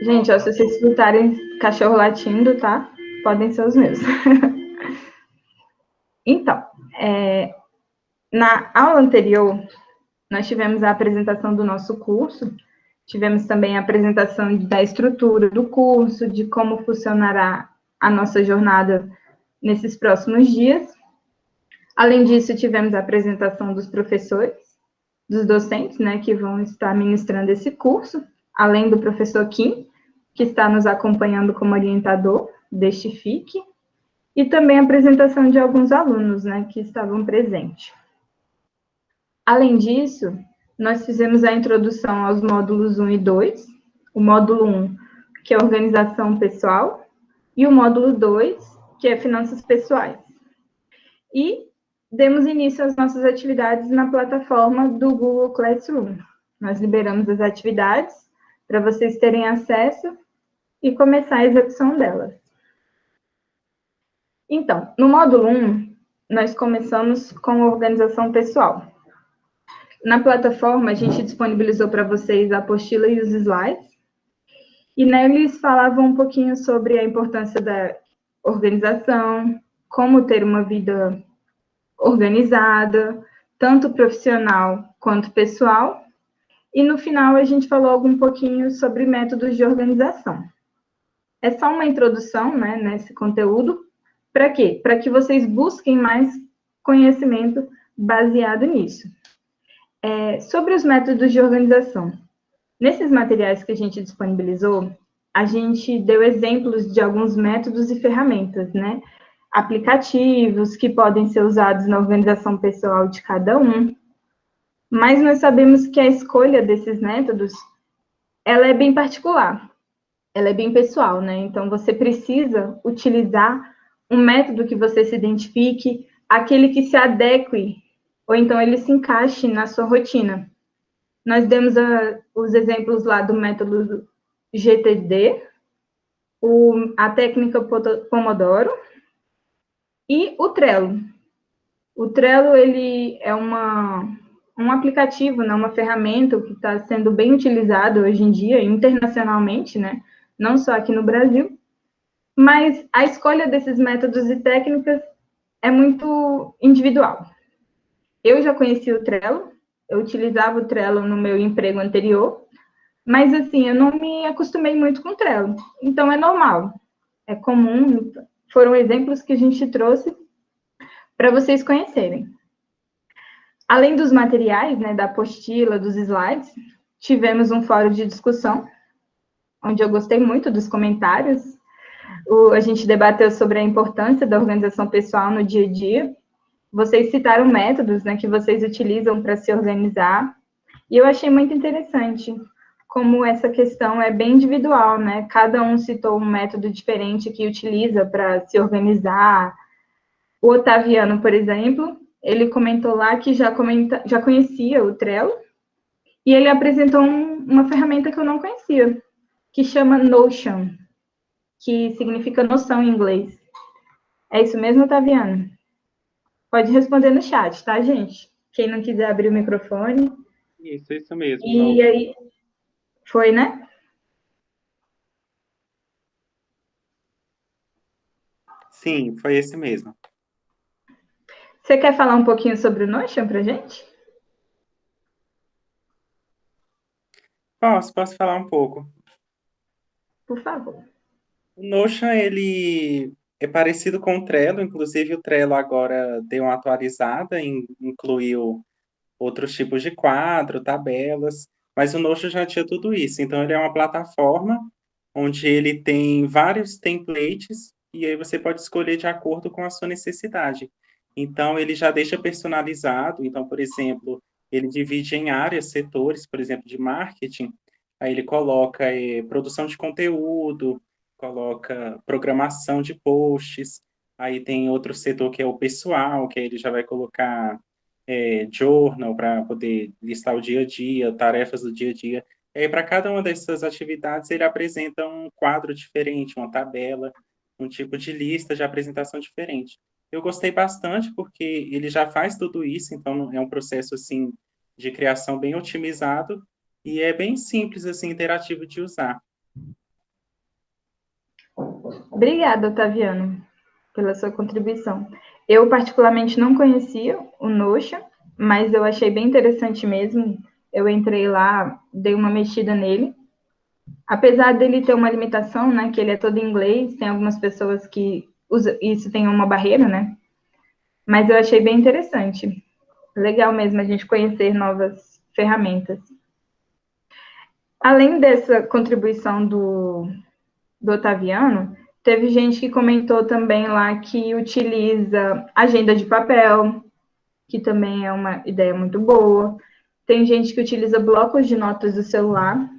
Gente, ó, se vocês escutarem cachorro latindo, tá? Podem ser os meus. Então, na aula anterior, nós tivemos a apresentação do nosso curso, tivemos também a apresentação da estrutura do curso, de como funcionará a nossa jornada nesses próximos dias. Além disso, tivemos a apresentação dos professores, dos docentes, né, que vão estar ministrando esse curso, além do professor Kim, que está nos acompanhando como orientador deste FIC, e também a apresentação de alguns alunos, né, que estavam presentes. Além disso, nós fizemos a introdução aos módulos 1 e 2, o módulo 1, que é organização pessoal, e o módulo 2, que é finanças pessoais. E demos início às nossas atividades na plataforma do Google Classroom. Nós liberamos as atividades para vocês terem acesso e começar a execução delas. Então, no módulo 1, nós começamos com a organização pessoal. Na plataforma, a gente disponibilizou para vocês a apostila e os slides, e neles falavam um pouquinho sobre a importância da organização, como ter uma vida organizada, tanto profissional quanto pessoal, e no final a gente falou um pouquinho sobre métodos de organização. É só uma introdução, né, nesse conteúdo. Para quê? Para que vocês busquem mais conhecimento baseado nisso. Sobre os métodos de organização. Nesses materiais que a gente disponibilizou, a gente deu exemplos de alguns métodos e ferramentas, né? Aplicativos que podem ser usados na organização pessoal de cada um. Mas nós sabemos que a escolha desses métodos, ela é bem particular, ela é bem pessoal, né? Então, você precisa utilizar um método que você se identifique, aquele que se adeque, ou então ele se encaixe na sua rotina. Nós demos os exemplos lá do método GTD, a técnica Pomodoro e o Trello. O Trello, ele é um aplicativo, né, uma ferramenta que está sendo bem utilizado hoje em dia, internacionalmente, né, não só aqui no Brasil, mas a escolha desses métodos e técnicas é muito individual. Eu já conheci o Trello, eu utilizava o Trello no meu emprego anterior, mas assim, eu não me acostumei muito com o Trello, então é normal, é comum, foram exemplos que a gente trouxe para vocês conhecerem. Além dos materiais, né, da apostila, dos slides, tivemos um fórum de discussão, onde eu gostei muito dos comentários. A gente debateu sobre a importância da organização pessoal no dia a dia. Vocês citaram métodos, né, que vocês utilizam para se organizar, e eu achei muito interessante como essa questão é bem individual, né? Cada um citou um método diferente que utiliza para se organizar. O Otaviano, por exemplo, ele comentou lá que já conhecia o Trello, e ele apresentou uma ferramenta que eu não conhecia, que chama Notion, que significa noção em inglês. É isso mesmo, Otaviano? Pode responder no chat, tá, gente? Quem não quiser abrir o microfone. Isso mesmo, E Notion. aí, foi, né? Sim, foi esse mesmo. Você quer falar um pouquinho sobre o Notion pra gente? Posso falar um pouco. Por favor. O Notion, ele é parecido com o Trello, inclusive o Trello agora deu uma atualizada, incluiu outros tipos de quadro, tabelas, mas o Notion já tinha tudo isso. Então, ele é uma plataforma onde ele tem vários templates e aí você pode escolher de acordo com a sua necessidade. Então, ele já deixa personalizado. Então, por exemplo, ele divide em áreas, setores, por exemplo, de marketing. Aí ele coloca produção de conteúdo, coloca programação de posts. Aí tem outro setor que é o pessoal, que aí ele já vai colocar journal para poder listar o dia a dia, tarefas do dia a dia. E aí, para cada uma dessas atividades, ele apresenta um quadro diferente, uma tabela, um tipo de lista de apresentação diferente. Eu gostei bastante porque ele já faz tudo isso, então é um processo assim de criação bem otimizado e é bem simples assim interativo de usar. Obrigada, Otaviano, pela sua contribuição. Eu, particularmente, não conhecia o Notion, mas eu achei bem interessante mesmo. Eu entrei lá, dei uma mexida nele. Apesar dele ter uma limitação, né, que ele é todo em inglês, tem algumas pessoas que isso tem uma barreira, né? Mas eu achei bem interessante. Legal mesmo a gente conhecer novas ferramentas. Além dessa contribuição do Otaviano, teve gente que comentou também lá que utiliza agenda de papel, que também é uma ideia muito boa. Tem gente que utiliza blocos de notas do celular.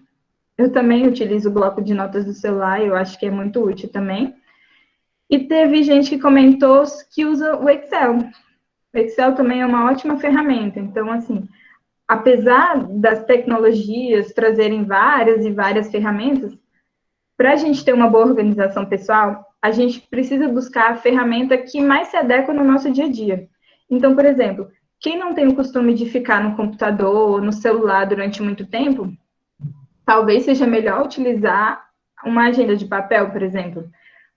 Eu também utilizo o bloco de notas do celular, eu acho que é muito útil também. E teve gente que comentou que usa o Excel. O Excel também é uma ótima ferramenta. Então, assim, apesar das tecnologias trazerem várias e várias ferramentas, para a gente ter uma boa organização pessoal, a gente precisa buscar a ferramenta que mais se adequa no nosso dia a dia. Então, por exemplo, quem não tem o costume de ficar no computador ou no celular durante muito tempo, talvez seja melhor utilizar uma agenda de papel, por exemplo.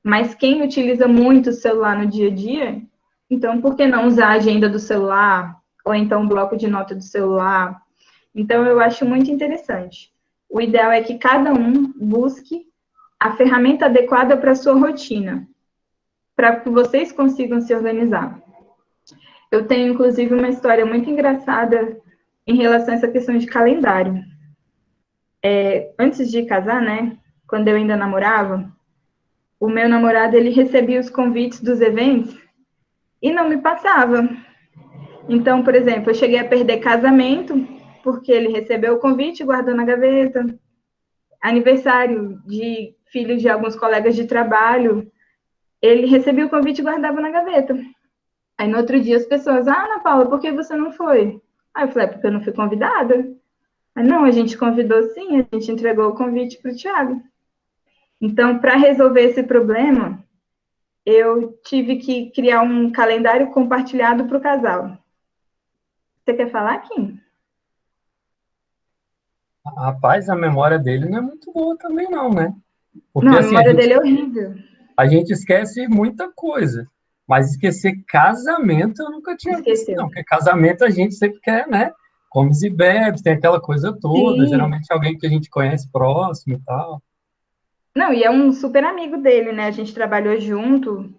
Mas quem utiliza muito o celular no dia a dia, então por que não usar a agenda do celular ou então o bloco de nota do celular? Então eu acho muito interessante. O ideal é que cada um busque a ferramenta adequada para a sua rotina, para que vocês consigam se organizar. Eu tenho, inclusive, uma história muito engraçada em relação a essa questão de calendário. Antes de casar, né, quando eu ainda namorava, o meu namorado, ele recebia os convites dos eventos e não me passava. Então, por exemplo, eu cheguei a perder casamento, porque ele recebeu o convite e guardou na gaveta. Aniversário de filhos de alguns colegas de trabalho, ele recebia o convite e guardava na gaveta. Aí no outro dia as pessoas, Ana Paula, por que você não foi? Aí eu falei, porque eu não fui convidada. Aí, não, a gente convidou sim, a gente entregou o convite para o Thiago. Então, para resolver esse problema, eu tive que criar um calendário compartilhado para o casal. Você quer falar, Kim? Rapaz, a memória dele não é muito boa também não, né? Não, Porque a assim, memória dele é horrível. a gente esquece muita coisa, mas esquecer casamento eu nunca tinha visto Esqueceu. não, porque casamento a gente sempre quer, né? Comes e bebes, tem aquela coisa toda, Sim. geralmente alguém que a gente conhece próximo e tal. Não, e é um super amigo dele, né? A gente trabalhou junto.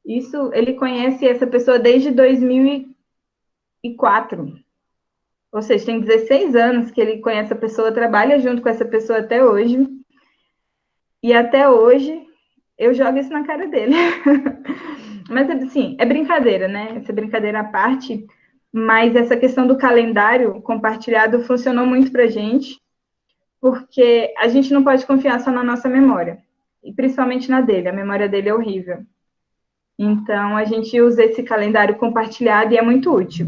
Isso, ele conhece essa pessoa desde 2004. Ou seja, tem 16 anos que ele conhece a pessoa, trabalha junto com essa pessoa até hoje. E até hoje eu jogo isso na cara dele. Mas, assim, é brincadeira, né? Essa brincadeira à parte. Mas essa questão do calendário compartilhado funcionou muito pra gente, porque a gente não pode confiar só na nossa memória. E principalmente na dele. A memória dele é horrível. Então, a gente usa esse calendário compartilhado e é muito útil.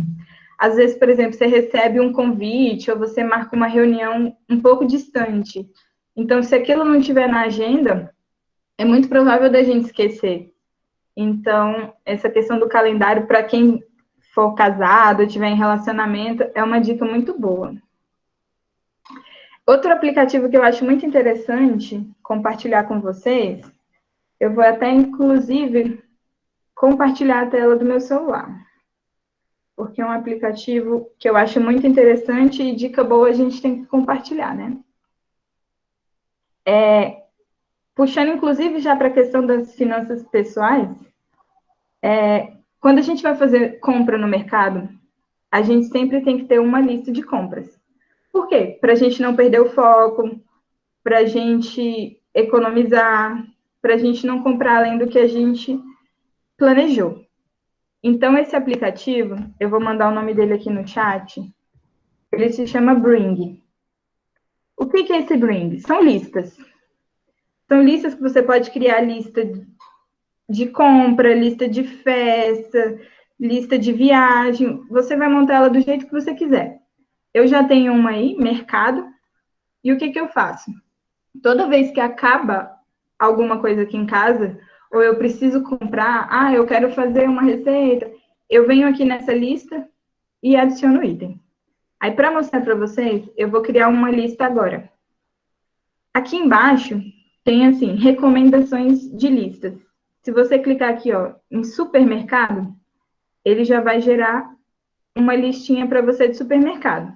Às vezes, por exemplo, você recebe um convite ou você marca uma reunião um pouco distante. Então, se aquilo não estiver na agenda, é muito provável da gente esquecer. Então, essa questão do calendário, para quem for casado, tiver em relacionamento, é uma dica muito boa. Outro aplicativo que eu acho muito interessante compartilhar com vocês, eu vou até, inclusive, compartilhar a tela do meu celular, porque é um aplicativo que eu acho muito interessante e dica boa a gente tem que compartilhar, né? Puxando, inclusive, já para a questão das finanças pessoais, quando a gente vai fazer compra no mercado, a gente sempre tem que ter uma lista de compras. Por quê? Para a gente não perder o foco, para a gente economizar, para a gente não comprar além do que a gente planejou. Então, esse aplicativo, eu vou mandar o nome dele aqui no chat, ele se chama Bring. O que é esse Bring? São listas. São listas que você pode criar lista de compra, lista de festa, lista de viagem. Você vai montar ela do jeito que você quiser. Eu já tenho uma aí, mercado, e o que eu faço? Toda vez que acaba alguma coisa aqui em casa, ou eu preciso comprar, eu quero fazer uma receita, eu venho aqui nessa lista e adiciono o item. Aí, para mostrar para vocês, eu vou criar uma lista agora. Aqui embaixo, tem, assim, recomendações de listas. Se você clicar aqui, ó, em supermercado, ele já vai gerar uma listinha para você de supermercado.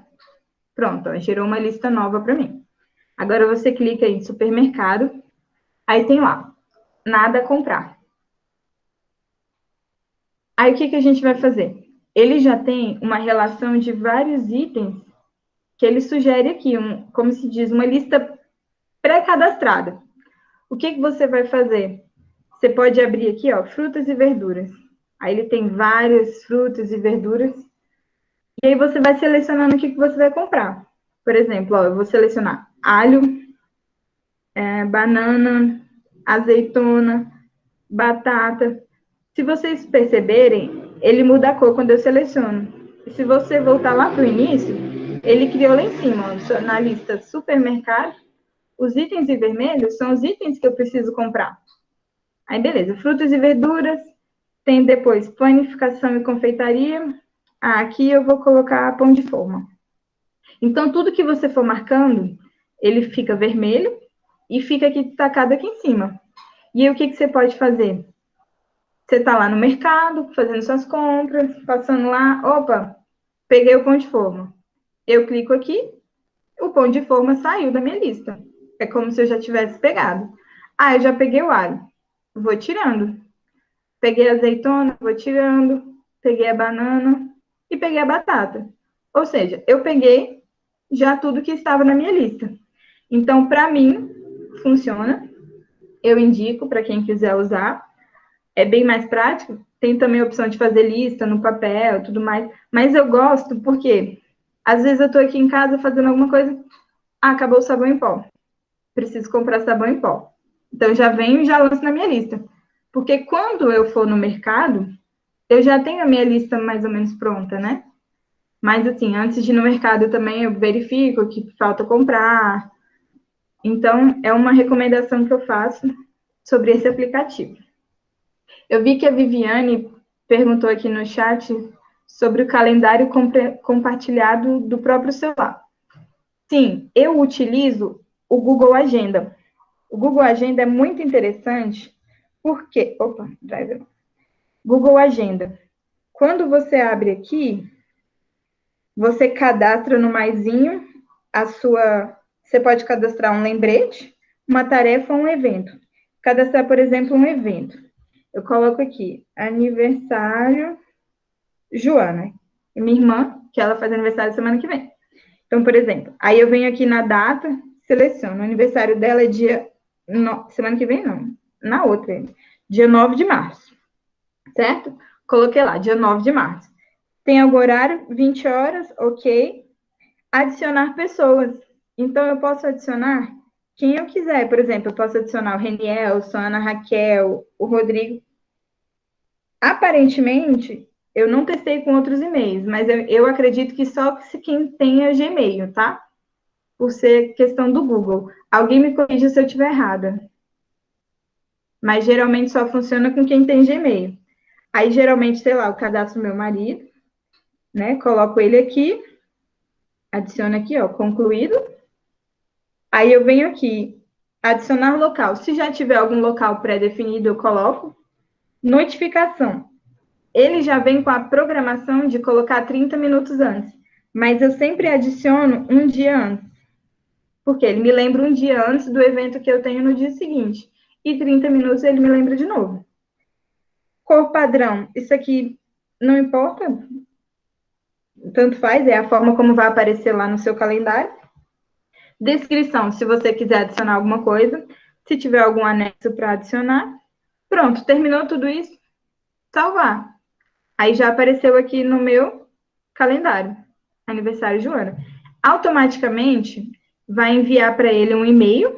Pronto, ó, gerou uma lista nova para mim. Agora você clica em supermercado, aí tem lá, nada a comprar. Aí o que, que a gente vai fazer? Ele já tem uma relação de vários itens que ele sugere aqui, como se diz, uma lista pré-cadastrada. O que, que você vai fazer? Você pode abrir aqui, ó, frutas e verduras. Aí ele tem várias frutas e verduras. E aí você vai selecionando o que, que você vai comprar. Por exemplo, ó, eu vou selecionar alho, banana, azeitona, batata. Se vocês perceberem, ele muda a cor quando eu seleciono. E se você voltar lá para o início, ele criou lá em cima, ó, na lista supermercado, os itens em vermelho são os itens que eu preciso comprar. Aí, beleza, frutas e verduras, tem depois panificação e confeitaria. Aqui eu vou colocar pão de forma. Então, tudo que você for marcando, ele fica vermelho e fica aqui destacado aqui em cima. E aí, o que, que você pode fazer? Você está lá no mercado, fazendo suas compras, passando lá, opa, peguei o pão de forma. Eu clico aqui, o pão de forma saiu da minha lista. É como se eu já tivesse pegado. Ah, eu já peguei o alho. Vou tirando. Peguei a azeitona, vou tirando. Peguei a banana e peguei a batata. Ou seja, eu peguei já tudo que estava na minha lista. Então, para mim, funciona. Eu indico para quem quiser usar. É bem mais prático. Tem também a opção de fazer lista no papel, tudo mais. Mas eu gosto porque, às vezes, eu estou aqui em casa fazendo alguma coisa. Ah, acabou o sabão em pó. Preciso comprar sabão em pó. Então, já venho e já lanço na minha lista. Porque quando eu for no mercado, eu já tenho a minha lista mais ou menos pronta, né? Mas, assim, antes de ir no mercado também eu verifico o que falta comprar. Então, é uma recomendação que eu faço sobre esse aplicativo. Eu vi que a Viviane perguntou aqui no chat sobre o calendário compartilhado do próprio celular. Sim, eu utilizo o Google Agenda. O Google Agenda é muito interessante porque... Opa, driver. Google Agenda. Quando você abre aqui, você cadastra no maisinho a sua... Você pode cadastrar um lembrete, uma tarefa ou um evento. Cadastrar, por exemplo, um evento. Eu coloco aqui, aniversário Joana, minha irmã, que ela faz aniversário semana que vem. Então, por exemplo, aí eu venho aqui na data, seleciono. O aniversário dela é dia... semana que vem, não. Na outra, dia 9 de março. Certo? Coloquei lá, dia 9 de março. Tem algum horário? 20 horas, ok. Adicionar pessoas. Então, eu posso adicionar quem eu quiser. Por exemplo, eu posso adicionar o Renielson, a Ana Raquel, o Rodrigo. Aparentemente, eu não testei com outros e-mails, mas eu acredito que só se quem tenha Gmail, tá? Por ser questão do Google. Alguém me corrija se eu estiver errada. Mas geralmente só funciona com quem tem Gmail. Aí, geralmente, sei lá, eu cadastro meu marido, né? Coloco ele aqui, adiciono aqui, ó, concluído. Aí eu venho aqui, adicionar local. Se já tiver algum local pré-definido, eu coloco. Notificação. Ele já vem com a programação de colocar 30 minutos antes, mas eu sempre adiciono um dia antes, porque ele me lembra um dia antes do evento que eu tenho no dia seguinte, e 30 minutos ele me lembra de novo. Cor padrão, isso aqui não importa, tanto faz, é a forma como vai aparecer lá no seu calendário. Descrição, se você quiser adicionar alguma coisa, se tiver algum anexo para adicionar. Pronto, terminou tudo isso, salvar. Aí já apareceu aqui no meu calendário, aniversário de Joana. Automaticamente vai enviar para ele um e-mail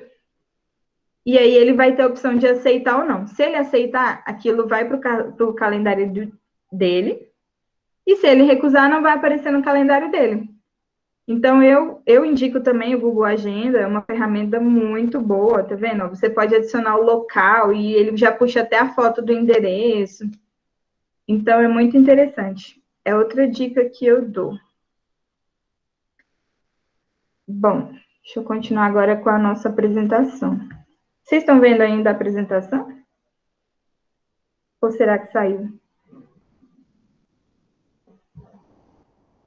e aí ele vai ter a opção de aceitar ou não. Se ele aceitar, aquilo vai para o calendário dele e se ele recusar, não vai aparecer no calendário dele. Então, eu indico também o Google Agenda, é uma ferramenta muito boa, tá vendo? Você pode adicionar o local e ele já puxa até a foto do endereço. Então, é muito interessante. É outra dica que eu dou. Bom, deixa eu continuar agora com a nossa apresentação. Vocês estão vendo ainda a apresentação? Ou será que saiu?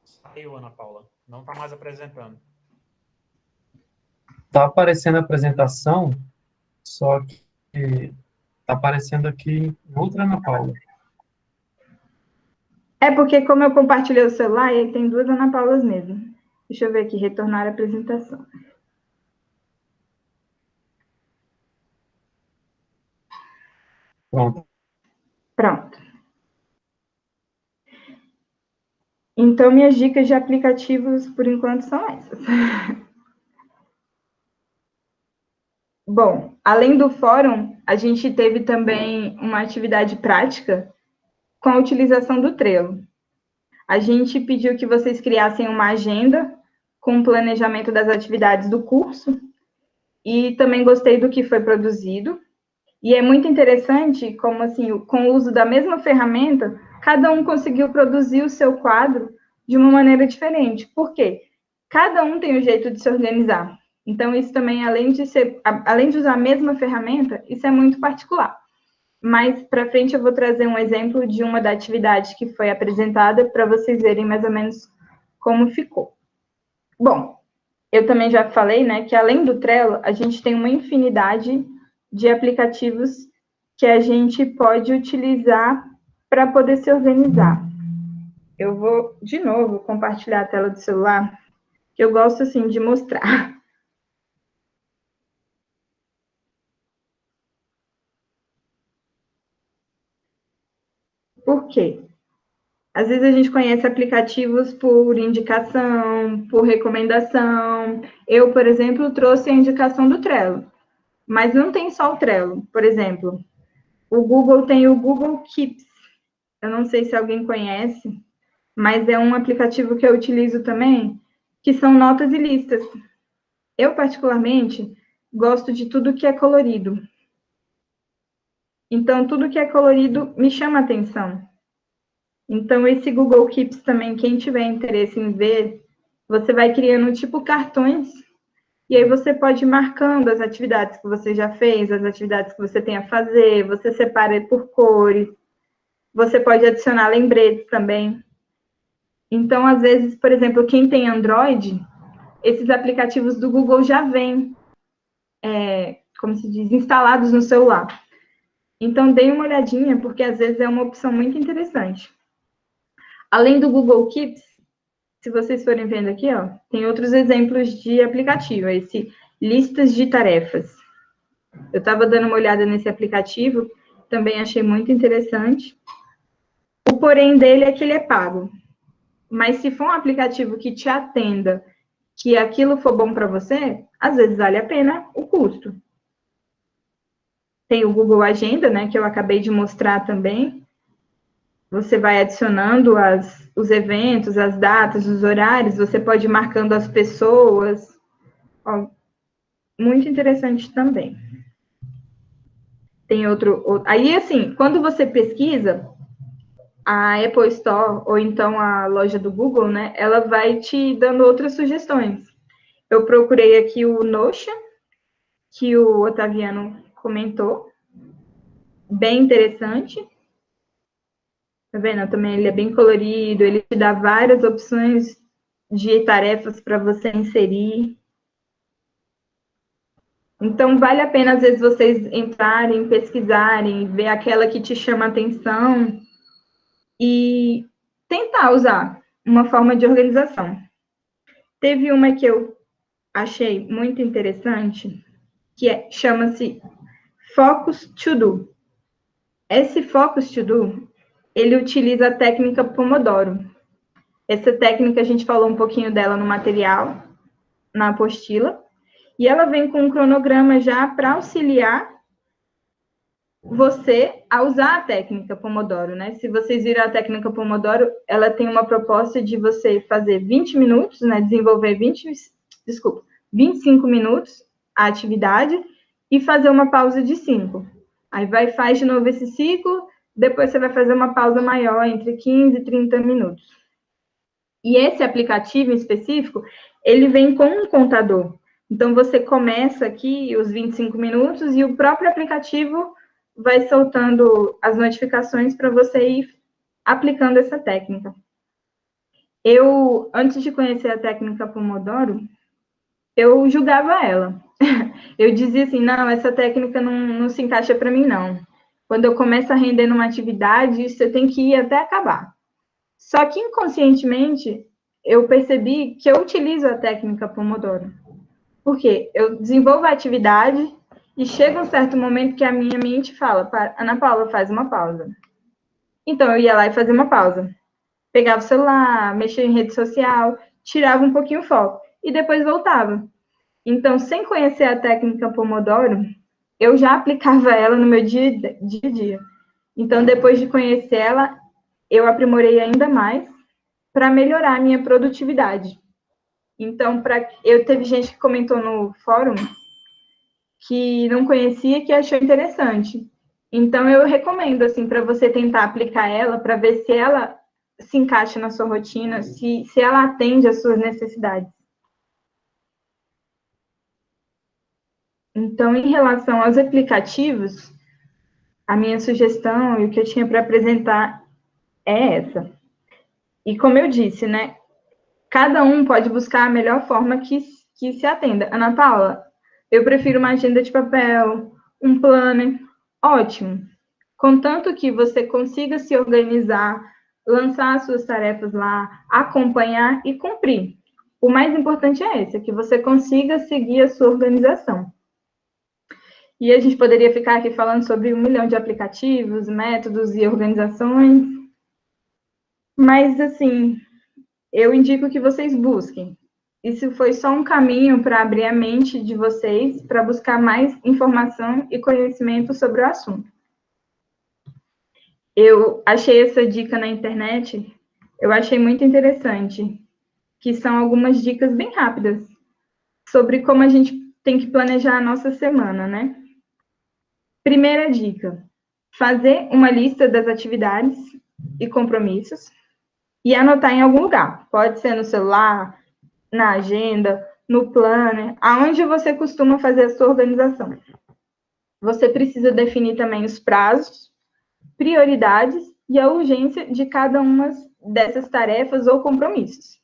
Saiu, Ana Paula. Não está mais apresentando. Tá aparecendo a apresentação, só que tá aparecendo aqui outra Ana Paula. É porque como eu compartilhei o celular, e aí tem duas Ana Paulas mesmo. Deixa eu ver aqui, retornar a apresentação. Pronto. Pronto. Então, minhas dicas de aplicativos, por enquanto, são essas. Bom, além do fórum, a gente teve também uma atividade prática com a utilização do Trello. A gente pediu que vocês criassem uma agenda com o planejamento das atividades do curso e também gostei do que foi produzido. E é muito interessante como, assim, com o uso da mesma ferramenta, cada um conseguiu produzir o seu quadro de uma maneira diferente. Por quê? Cada um tem um jeito de se organizar. Então, isso também, além de usar a mesma ferramenta, isso é muito particular. Mais para frente, eu vou trazer um exemplo de uma da atividade que foi apresentada para vocês verem mais ou menos como ficou. Bom, eu também já falei, né, que além do Trello, a gente tem uma infinidade de aplicativos que a gente pode utilizar para poder se organizar. Eu vou, de novo, compartilhar a tela do celular, que eu gosto, assim, de mostrar. Por quê? Às vezes a gente conhece aplicativos por indicação, por recomendação. Eu, por exemplo, trouxe a indicação do Trello, mas não tem só o Trello. Por exemplo, o Google tem o Google Keeps. Eu não sei se alguém conhece, mas é um aplicativo que eu utilizo também, que são notas e listas. Eu, particularmente, gosto de tudo que é colorido. Então, tudo que é colorido me chama atenção. Então, esse Google Keeps também, quem tiver interesse em ver, você vai criando tipo cartões, e aí você pode ir marcando as atividades que você já fez, as atividades que você tem a fazer, você separa por cores, você pode adicionar lembretes também. Então, às vezes, por exemplo, quem tem Android, esses aplicativos do Google já vêm, como se diz, instalados no celular. Então, dê uma olhadinha, porque às vezes é uma opção muito interessante. Além do Google Keeps, se vocês forem vendo aqui, ó, tem outros exemplos de aplicativo, esse listas de tarefas. Eu estava dando uma olhada nesse aplicativo, também achei muito interessante. O porém dele é que ele é pago. Mas se for um aplicativo que te atenda, que aquilo for bom para você, às vezes vale a pena o custo. Tem o Google Agenda, né, que eu acabei de mostrar também. Você vai adicionando os eventos, as datas, os horários, você pode ir marcando as pessoas. Ó, muito interessante também. Tem outro. Aí, assim, quando você pesquisa, a Apple Store, ou então a loja do Google, né, ela vai te dando outras sugestões. Eu procurei aqui o Notion, que o Otaviano comentou. Bem interessante. Tá vendo? Também ele é bem colorido, ele te dá várias opções de tarefas para você inserir. Então, vale a pena, às vezes, vocês entrarem, pesquisarem, ver aquela que te chama a atenção e tentar usar uma forma de organização. Teve uma que eu achei muito interessante, que chama-se Focus to Do. Esse Focus to Do, ele utiliza a técnica Pomodoro. Essa técnica, a gente falou um pouquinho dela no material, na apostila, e ela vem com um cronograma já para auxiliar você a usar a técnica Pomodoro, né? Se vocês viram a técnica Pomodoro, ela tem uma proposta de você fazer 20 minutos, né? Desenvolver 25 minutos a atividade e fazer uma pausa de 5. Aí faz de novo esse ciclo, depois você vai fazer uma pausa maior, entre 15 e 30 minutos. E esse aplicativo em específico, ele vem com um contador. Então, você começa aqui os 25 minutos e o próprio aplicativo vai soltando as notificações para você ir aplicando essa técnica. Eu, antes de conhecer a técnica Pomodoro, eu julgava ela. Eu dizia assim, não, essa técnica não se encaixa para mim, não. Quando eu começo a render numa atividade, você tem que ir até acabar. Só que, inconscientemente, eu percebi que eu utilizo a técnica Pomodoro. Por quê? Eu desenvolvo a atividade e chega um certo momento que a minha mente fala, Ana Paula, faz uma pausa. Então, eu ia lá e fazia uma pausa. Pegava o celular, mexia em rede social, tirava um pouquinho o foco e depois voltava. Então, sem conhecer a técnica Pomodoro, eu já aplicava ela no meu dia a dia. Então, depois de conhecer ela, eu aprimorei ainda mais para melhorar a minha produtividade. Então, teve gente que comentou no fórum que não conhecia, que achou interessante. Então, eu recomendo, assim, para você tentar aplicar ela, para ver se ela se encaixa na sua rotina, se ela atende às suas necessidades. Então, em relação aos aplicativos, a minha sugestão e o que eu tinha para apresentar é essa. E como eu disse, né, cada um pode buscar a melhor forma que se atenda. Ana Paula, eu prefiro uma agenda de papel, um planner, ótimo. Contanto que você consiga se organizar, lançar as suas tarefas lá, acompanhar e cumprir. O mais importante é esse, é que você consiga seguir a sua organização. E a gente poderia ficar aqui falando sobre 1 milhão de aplicativos, métodos e organizações. Mas, assim, eu indico que vocês busquem. Isso foi só um caminho para abrir a mente de vocês, para buscar mais informação e conhecimento sobre o assunto. Eu achei essa dica na internet, eu achei muito interessante, que são algumas dicas bem rápidas sobre como a gente tem que planejar a nossa semana, né? Primeira dica, fazer uma lista das atividades e compromissos e anotar em algum lugar. Pode ser no celular, na agenda, no planner, aonde você costuma fazer a sua organização. Você precisa definir também os prazos, prioridades e a urgência de cada uma dessas tarefas ou compromissos.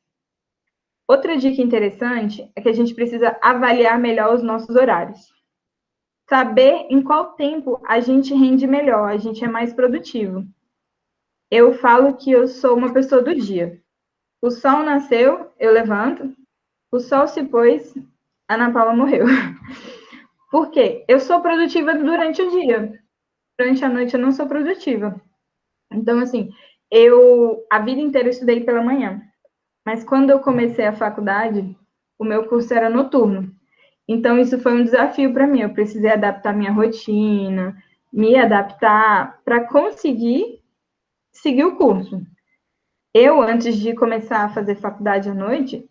Outra dica interessante é que a gente precisa avaliar melhor os nossos horários. Saber em qual tempo a gente rende melhor, a gente é mais produtivo. Eu falo que eu sou uma pessoa do dia. O sol nasceu, eu levanto. O sol se pôs, Ana Paula morreu. Por quê? Eu sou produtiva durante o dia. Durante a noite eu não sou produtiva. Então, assim, a vida inteira eu estudei pela manhã. Mas quando eu comecei a faculdade, o meu curso era noturno. Então, isso foi um desafio para mim. Eu precisei adaptar minha rotina, me adaptar para conseguir seguir o curso. Eu, antes de começar a fazer faculdade à noite,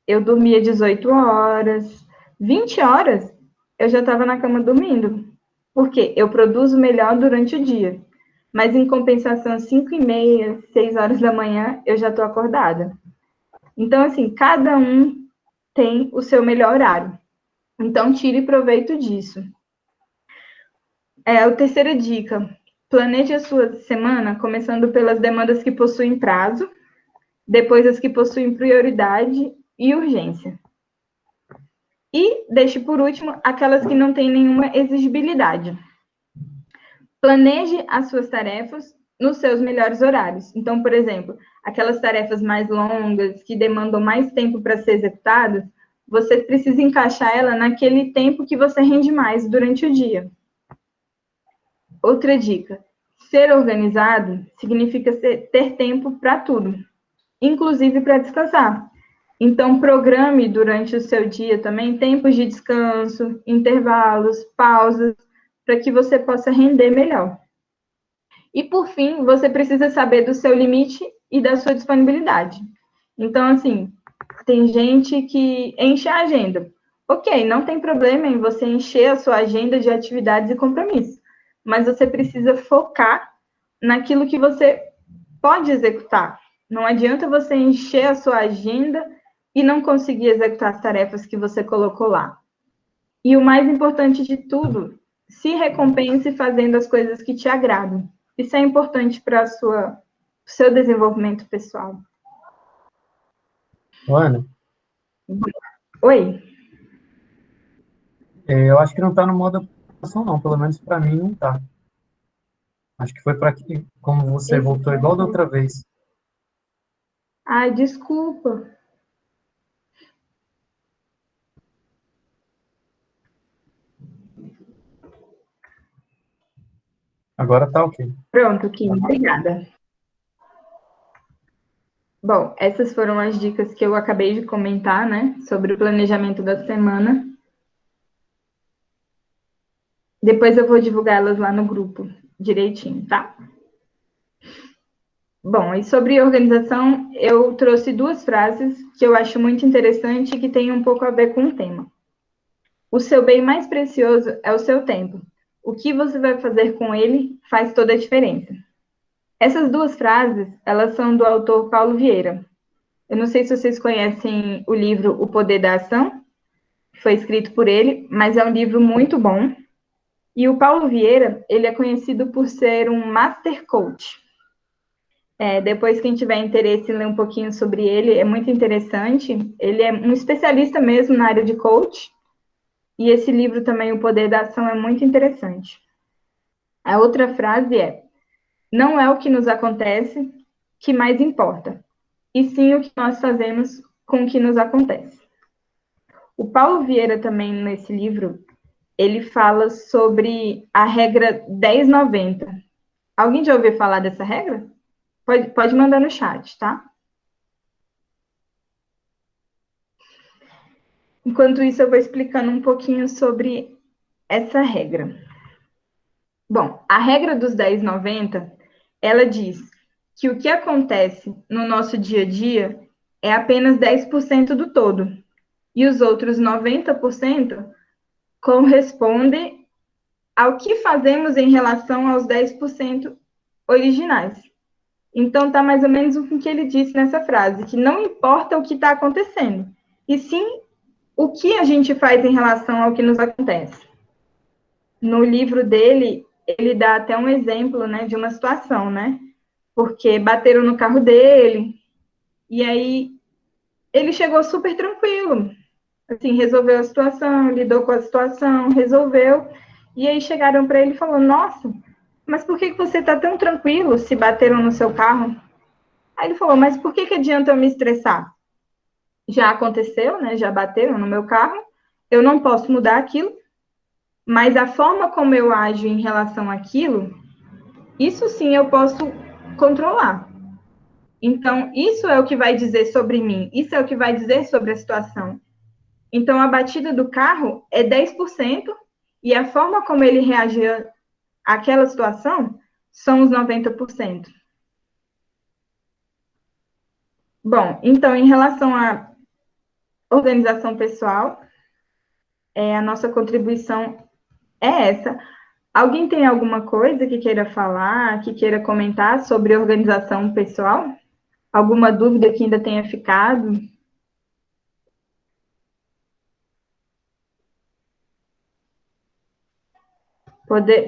eu dormia 18 horas, 20 horas, eu já estava na cama dormindo. Por quê? Eu produzo melhor durante o dia. Mas, em compensação, 5h30, 6 horas da manhã, eu já estou acordada. Então, assim, cada um tem o seu melhor horário. Então, tire proveito disso. A terceira dica, planeje a sua semana começando pelas demandas que possuem prazo, depois as que possuem prioridade e urgência. E deixe por último aquelas que não têm nenhuma exigibilidade. Planeje as suas tarefas nos seus melhores horários. Então, por exemplo, aquelas tarefas mais longas, que demandam mais tempo para ser executadas, você precisa encaixar ela naquele tempo que você rende mais durante o dia. Outra dica, ser organizado significa ter tempo para tudo, inclusive para descansar. Então, programe durante o seu dia também tempos de descanso, intervalos, pausas, para que você possa render melhor. E, por fim, você precisa saber do seu limite e da sua disponibilidade. Então, assim, tem gente que enche a agenda. Ok, não tem problema em você encher a sua agenda de atividades e compromissos, mas você precisa focar naquilo que você pode executar. Não adianta você encher a sua agenda e não conseguir executar as tarefas que você colocou lá. E o mais importante de tudo, se recompense fazendo as coisas que te agradam. Isso é importante para o seu desenvolvimento pessoal. Ana, Oi? eu acho que não está no modo aplicação, não. Pelo menos para mim não está. Acho que foi para que, como você voltou igual da outra vez. Ai, desculpa. Agora tá ok. Pronto, Kim, obrigada. Bom, essas foram as dicas que eu acabei de comentar, né, sobre o planejamento da semana. Depois eu vou divulgá-las lá no grupo, direitinho, tá? Bom, e sobre organização, eu trouxe duas frases que eu acho muito interessante e que tem um pouco a ver com o tema. O seu bem mais precioso é o seu tempo. O que você vai fazer com ele faz toda a diferença. Essas duas frases, elas são do autor Paulo Vieira. Eu não sei se vocês conhecem o livro O Poder da Ação, que foi escrito por ele, mas é um livro muito bom. E o Paulo Vieira, ele é conhecido por ser um master coach. Depois, quem tiver interesse em ler um pouquinho sobre ele, é muito interessante. Ele é um especialista mesmo na área de coach. E esse livro também, O Poder da Ação, é muito interessante. A outra frase é: não é o que nos acontece que mais importa, e sim o que nós fazemos com o que nos acontece. O Paulo Vieira também, nesse livro, ele fala sobre a regra 10-90. Alguém já ouviu falar dessa regra? Pode mandar no chat, tá? Enquanto isso, eu vou explicando um pouquinho sobre essa regra. Bom, a regra dos 10-90, ela diz que o que acontece no nosso dia a dia é apenas 10% do todo, e os outros 90% correspondem ao que fazemos em relação aos 10% originais. Então, está mais ou menos o que ele disse nessa frase, que não importa o que está acontecendo, e sim o que a gente faz em relação ao que nos acontece. No livro dele, ele dá até um exemplo, né, de uma situação, né? Porque bateram no carro dele, e aí ele chegou super tranquilo, assim, resolveu a situação, lidou com a situação, resolveu, e aí chegaram para ele e falaram: nossa, mas por que você está tão tranquilo se bateram no seu carro? Aí ele falou: mas por que adianta eu me estressar? Já aconteceu, né? Já bateram no meu carro, eu não posso mudar aquilo, mas a forma como eu ajo em relação àquilo, isso sim eu posso controlar. Então, isso é o que vai dizer sobre mim, isso é o que vai dizer sobre a situação. Então, a batida do carro é 10%, e a forma como ele reagiu àquela situação são os 90%. Bom, então, em relação à organização pessoal, a nossa contribuição é essa. Alguém tem alguma coisa que queira falar, que queira comentar sobre organização pessoal? Alguma dúvida que ainda tenha ficado?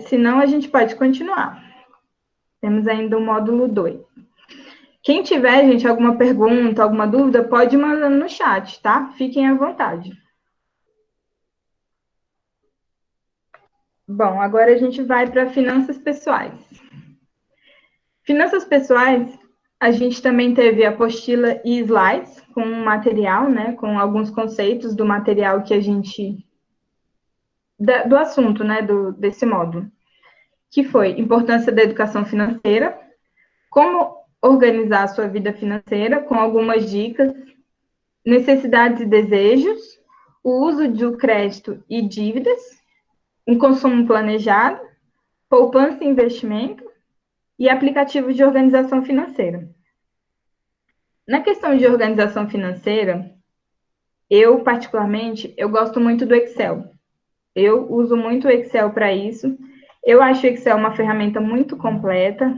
Senão, a gente pode continuar. Temos ainda o módulo 2. Quem tiver, gente, alguma pergunta, alguma dúvida, pode mandar no chat, tá? Fiquem à vontade. Bom, agora a gente vai para finanças pessoais. Finanças pessoais, a gente também teve apostila e slides com material, né? Com alguns conceitos do material que a gente... do assunto, né? Desse módulo. Que foi importância da educação financeira, como organizar a sua vida financeira, com algumas dicas, necessidades e desejos, o uso do crédito e dívidas, um consumo planejado, poupança e investimento e aplicativos de organização financeira. Na questão de organização financeira, eu, particularmente, eu gosto muito do Excel. Eu uso muito o Excel para isso. Eu acho o Excel uma ferramenta muito completa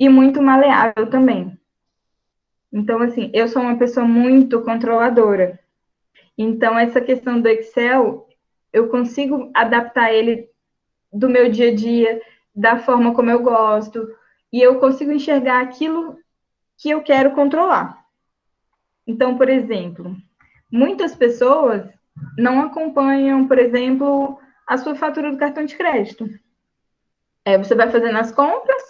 e muito maleável também. Então, assim, eu sou uma pessoa muito controladora. Então, essa questão do Excel, eu consigo adaptar ele do meu dia a dia, da forma como eu gosto, e eu consigo enxergar aquilo que eu quero controlar. Então, por exemplo, muitas pessoas não acompanham, por exemplo, a sua fatura do cartão de crédito. Você vai fazendo as compras,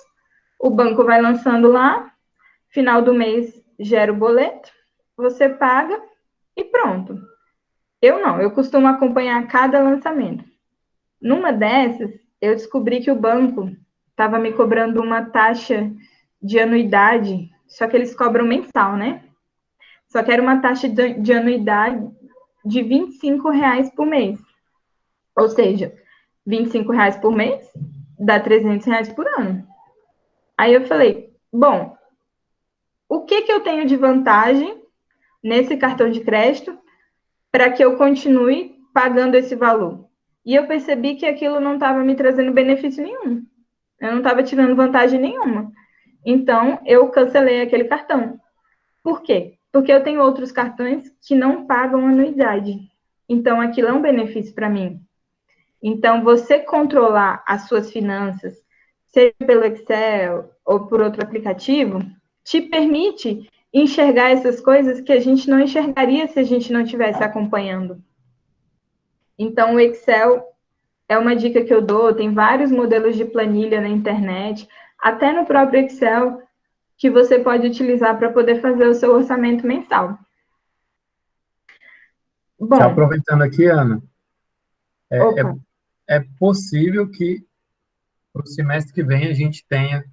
o banco vai lançando lá, final do mês gera o boleto, você paga e pronto. Eu não, eu costumo acompanhar cada lançamento. Numa dessas, eu descobri que o banco estava me cobrando uma taxa de anuidade, só que eles cobram mensal, né? Só que era uma taxa de anuidade de R$ 25 por mês. Ou seja, R$ 25 por mês dá R$ 300 por ano. Aí eu falei, bom, o que eu tenho de vantagem nesse cartão de crédito para que eu continue pagando esse valor? E eu percebi que aquilo não estava me trazendo benefício nenhum. Eu não estava tirando vantagem nenhuma. Então, eu cancelei aquele cartão. Por quê? Porque eu tenho outros cartões que não pagam anuidade. Então, aquilo é um benefício para mim. Então, você controlar as suas finanças, seja pelo Excel ou por outro aplicativo, te permite enxergar essas coisas que a gente não enxergaria se a gente não estivesse acompanhando. Então, o Excel é uma dica que eu dou, tem vários modelos de planilha na internet, até no próprio Excel, que você pode utilizar para poder fazer o seu orçamento mensal. Já Bom, aproveitando aqui, Ana, opa, é possível que para o semestre que vem a gente tenha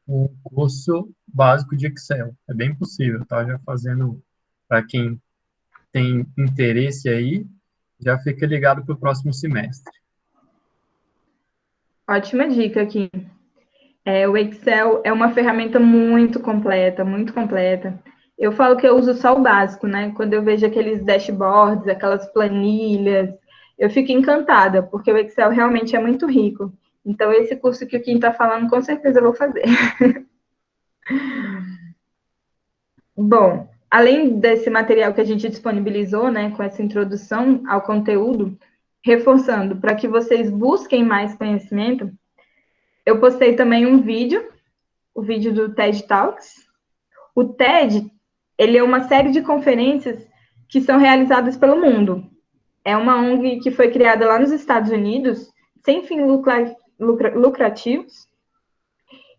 um curso básico de Excel. É bem possível, tá? Já fazendo, para quem tem interesse aí, já fica ligado para o próximo semestre. ótima dica aqui. O Excel é uma ferramenta muito completa, muito completa. Eu falo que eu uso só o básico, né? Quando eu vejo aqueles dashboards, aquelas planilhas, eu fico encantada, porque o Excel realmente é muito rico. Então, esse curso que o Kim está falando, com certeza eu vou fazer. Bom, além desse material que a gente disponibilizou, né, com essa introdução ao conteúdo, reforçando para que vocês busquem mais conhecimento, eu postei também um vídeo, o vídeo do TED Talks. O TED, ele é uma série de conferências que são realizadas pelo mundo. É uma ONG que foi criada lá nos Estados Unidos, sem fins lucrativos,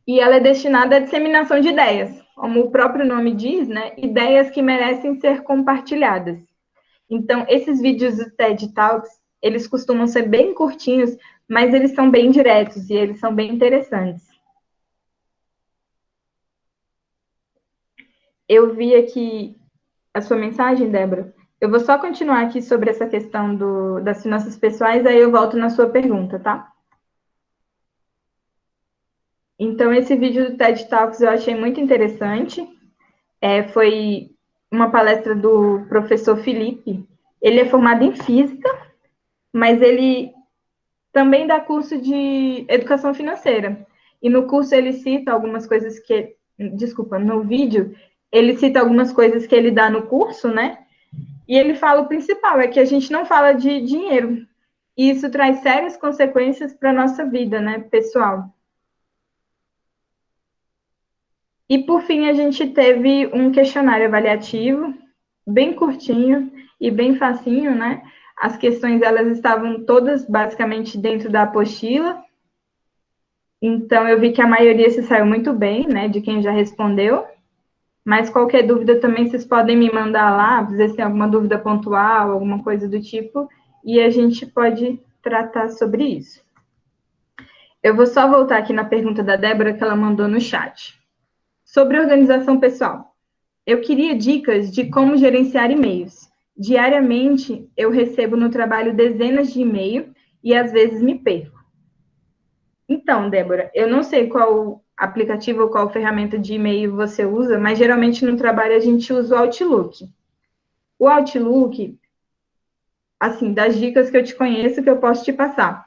e ela é destinada à disseminação de ideias, como o próprio nome diz, né? Ideias que merecem ser compartilhadas. Então, esses vídeos do TED Talks, eles costumam ser bem curtinhos, mas eles são bem diretos e eles são bem interessantes. Eu vi aqui a sua mensagem, Débora. Eu vou só continuar aqui sobre essa questão das finanças pessoais, aí eu volto na sua pergunta, tá? Então, esse vídeo do TED Talks eu achei muito interessante. Foi uma palestra do professor Felipe. Ele é formado em física, mas ele também dá curso de educação financeira. E no curso ele cita algumas coisas que... Desculpa, no vídeo, ele cita algumas coisas que ele dá no curso, né? E ele fala o principal, é que a gente não fala de dinheiro. E isso traz sérias consequências para a nossa vida, né, pessoal. E, por fim, a gente teve um questionário avaliativo, bem curtinho e bem facinho, né? As questões, elas estavam todas basicamente dentro da apostila. Então, eu vi que a maioria se saiu muito bem, né, de quem já respondeu. Mas qualquer dúvida também vocês podem me mandar lá, às vezes tem alguma dúvida pontual, alguma coisa do tipo, e a gente pode tratar sobre isso. Eu vou só voltar aqui na pergunta da Débora que ela mandou no chat. Sobre organização pessoal. Eu queria dicas de como gerenciar e-mails. Diariamente, eu recebo no trabalho dezenas de e-mails e às vezes me perco. Então, Débora, eu não sei qual aplicativo ou qual ferramenta de e-mail você usa, mas geralmente no trabalho a gente usa o Outlook. O Outlook, assim, das dicas que eu te conheço, que eu posso te passar.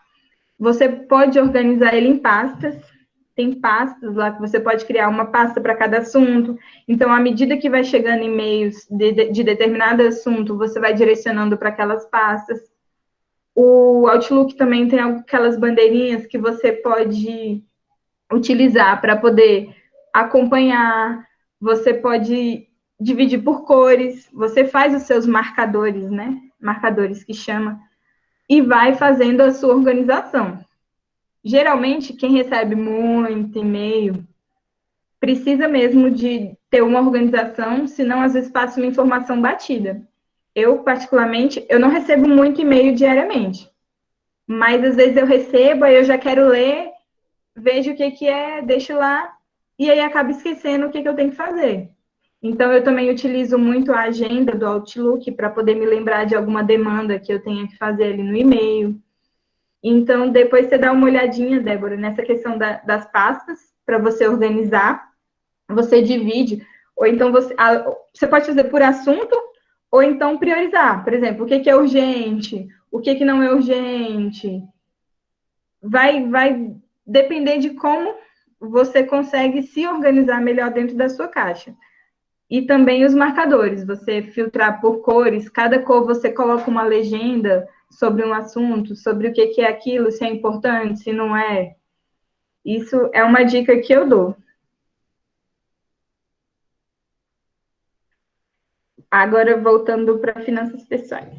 Você pode organizar ele em pastas, tem pastas lá que você pode criar uma pasta para cada assunto. Então, à medida que vai chegando e-mails de determinado assunto, você vai direcionando para aquelas pastas. O Outlook também tem aquelas bandeirinhas que você pode utilizar para poder acompanhar, você pode dividir por cores, você faz os seus marcadores, né? Marcadores que chama, e vai fazendo a sua organização. Geralmente, quem recebe muito e-mail precisa mesmo de ter uma organização, senão às vezes passa uma informação batida. Eu, particularmente, eu não recebo muito e-mail diariamente, mas às vezes eu recebo, aí eu já quero ler, vejo o que que é, deixo lá, e aí acabo esquecendo o que que eu tenho que fazer. Então, eu também utilizo muito a agenda do Outlook para poder me lembrar de alguma demanda que eu tenha que fazer ali no e-mail. Então, depois você dá uma olhadinha, Débora, nessa questão das pastas, para você organizar, você divide, ou então você pode fazer por assunto, ou então priorizar. Por exemplo, o que que é urgente, o que que não é urgente. Vai depender de como você consegue se organizar melhor dentro da sua caixa. E também os marcadores, você filtrar por cores, cada cor você coloca uma legenda sobre um assunto, sobre o que é aquilo, se é importante, se não é. Isso é uma dica que eu dou. Agora, voltando para finanças pessoais.